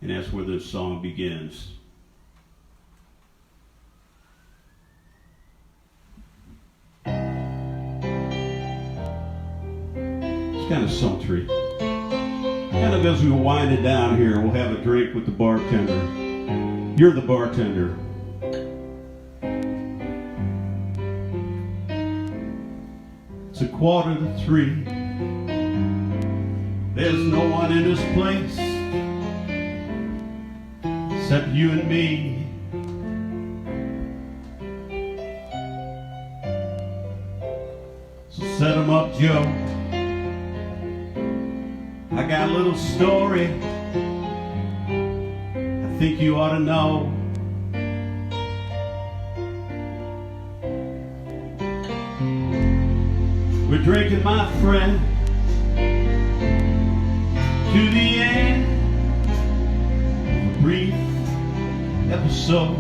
and that's where this song begins. Kind of sultry. Kind of as we wind it down here, we'll have a drink with the bartender. You're the bartender. It's 2:45. There's no one in this place except you and me. So set 'em up, Joe. I got a little story I think you ought to know. We're drinking, my friend, to the end of a brief episode.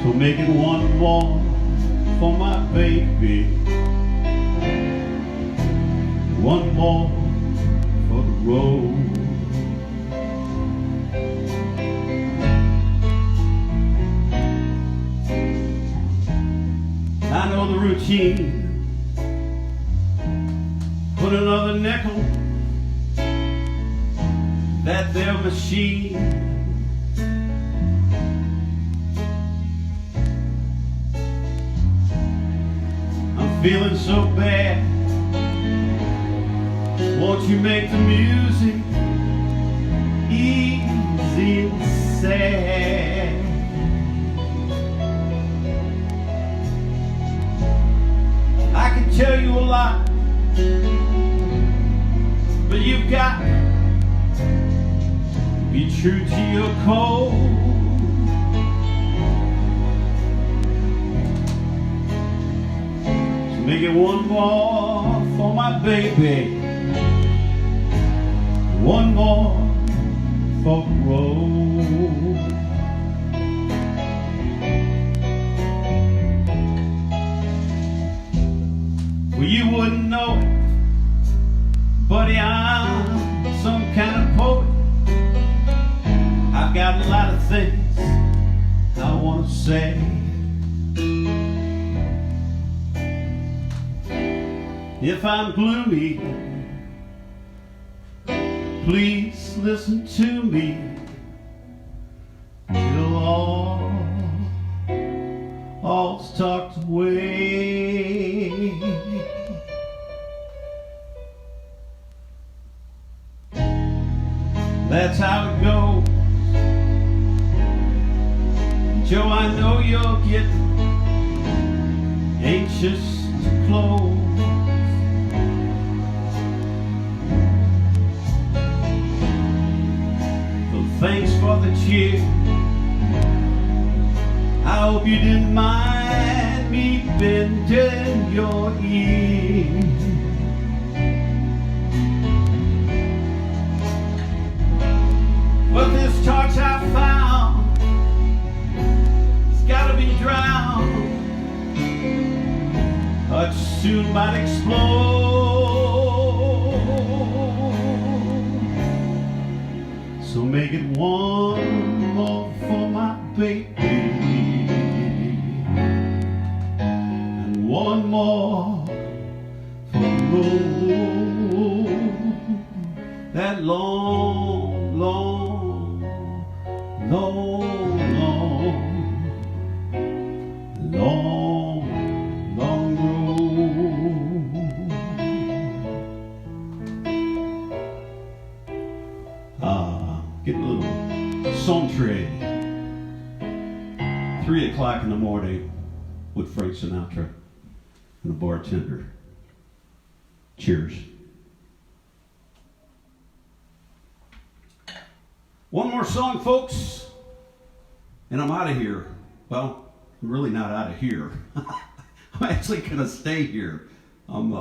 So make it one more for my baby, one more for the road. I know the routine. Put another nickel that their machine. I'm feeling so bad. Won't you make the music easy and sad? I can tell you a lot, but you've got to be true to your code. So make it one more for my baby, one more for the road. Well, you wouldn't know it, buddy, I'm some kind of poet. I've got a lot of things I want to say. If I'm gloomy, please listen to me till all's tucked away. That's how it goes. Joe, I know you're getting anxious to close. So thanks for the cheer. I hope you didn't mind me bending your ear. But this torch I found, it's gotta be drowned, or it soon might explode. So make it one more for my baby, and one more for the road. That long, long, long, long, long road. Getting a little sultry. 3 o'clock in the morning with Frank Sinatra and a bartender. Cheers. One more song, folks, and I'm out of here. Well, I'm really not out of here. I'm actually going to stay here. I'm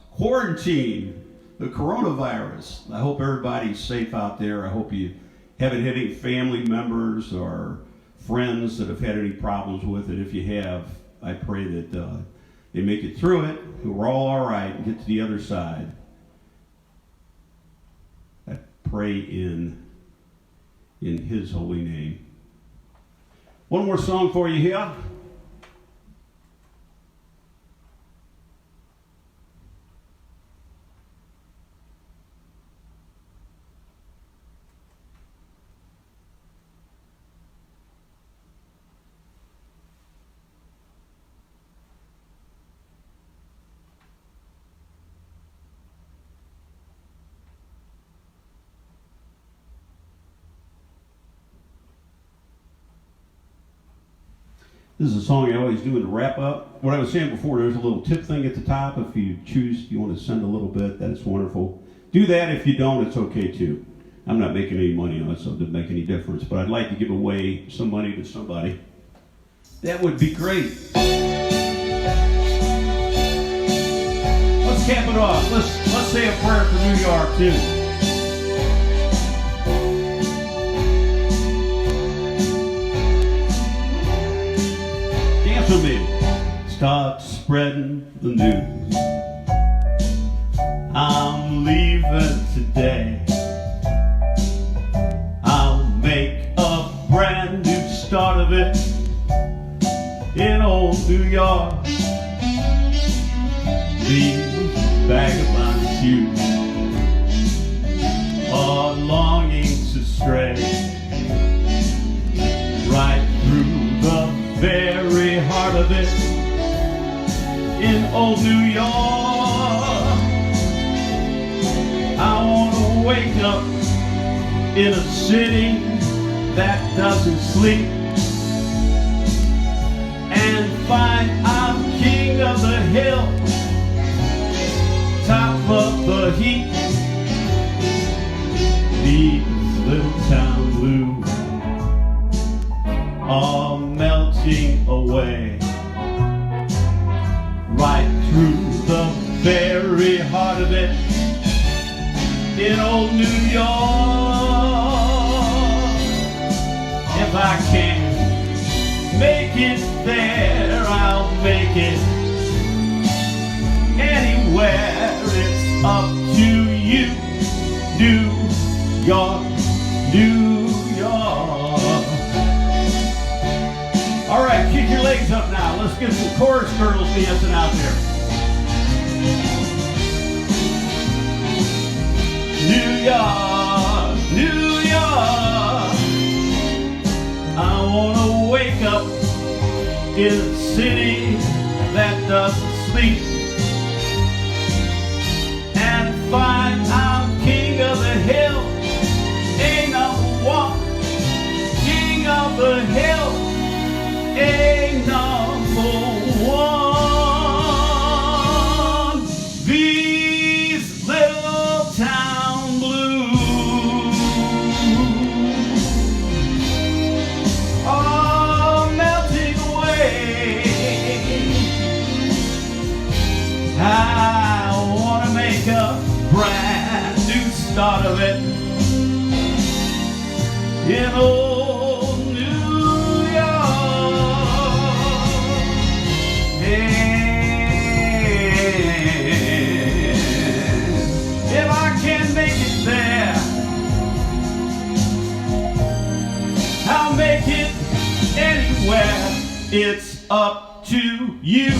quarantined, the coronavirus. I hope everybody's safe out there. I hope you haven't had any family members or friends that have had any problems with it. If you have, I pray that they make it through it, and we're all right, and get to the other side. I pray in His holy name. One more song for you here. This is a song I always do in the wrap up. What I was saying before, there's a little tip thing at the top. If you choose, you want to send a little bit, that is wonderful. Do that. If you don't, it's okay too. I'm not making any money on it, so it doesn't make any difference. But I'd like to give away some money to somebody. That would be great. Let's cap it off. Let's say a prayer for New York too. Dance with me. Start spreading the news. I'm leaving today. I'll make a brand new start of it in old New York. These vagabond shoes are longing to stray right through the very heart of it in old New York. I want to wake up in a city that doesn't sleep and find I'm king of the hill, top of the heap. These little town blues are melting away right through the very heart of it in old New York. If I can't make it there, I'll make it anywhere. It's up to you, New York, New York. All right, kick your legs up now. Let's get some chorus girls dancing out there. New York, New York. I want to wake up in a city that doesn't sleep and find I'm king of the hill, a number one, king of the hill, a number one. These little town blues are melting away. I want to make a brand new start of it in old New York. And if I can't make it there, I'll make it anywhere. It's up to you,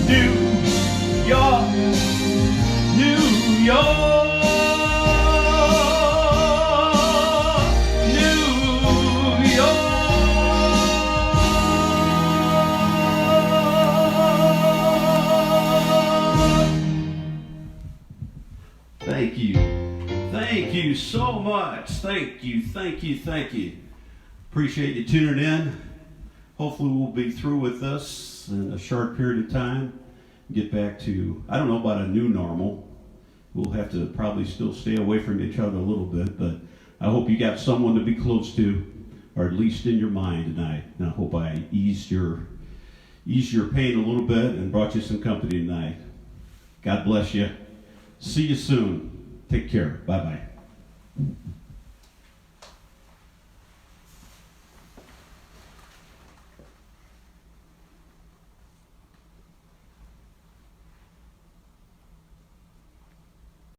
New York, New York, New York. Thank you. Thank you so much. Thank you, thank you, thank you. Appreciate you tuning in. Hopefully we'll be through with this in a short period of time. Get back to, I don't know about a new normal. We'll have to probably still stay away from each other a little bit, but I hope you got someone to be close to, or at least in your mind tonight. And I hope I eased your pain a little bit and brought you some company tonight. God bless you. See you soon. Take care. Bye-bye.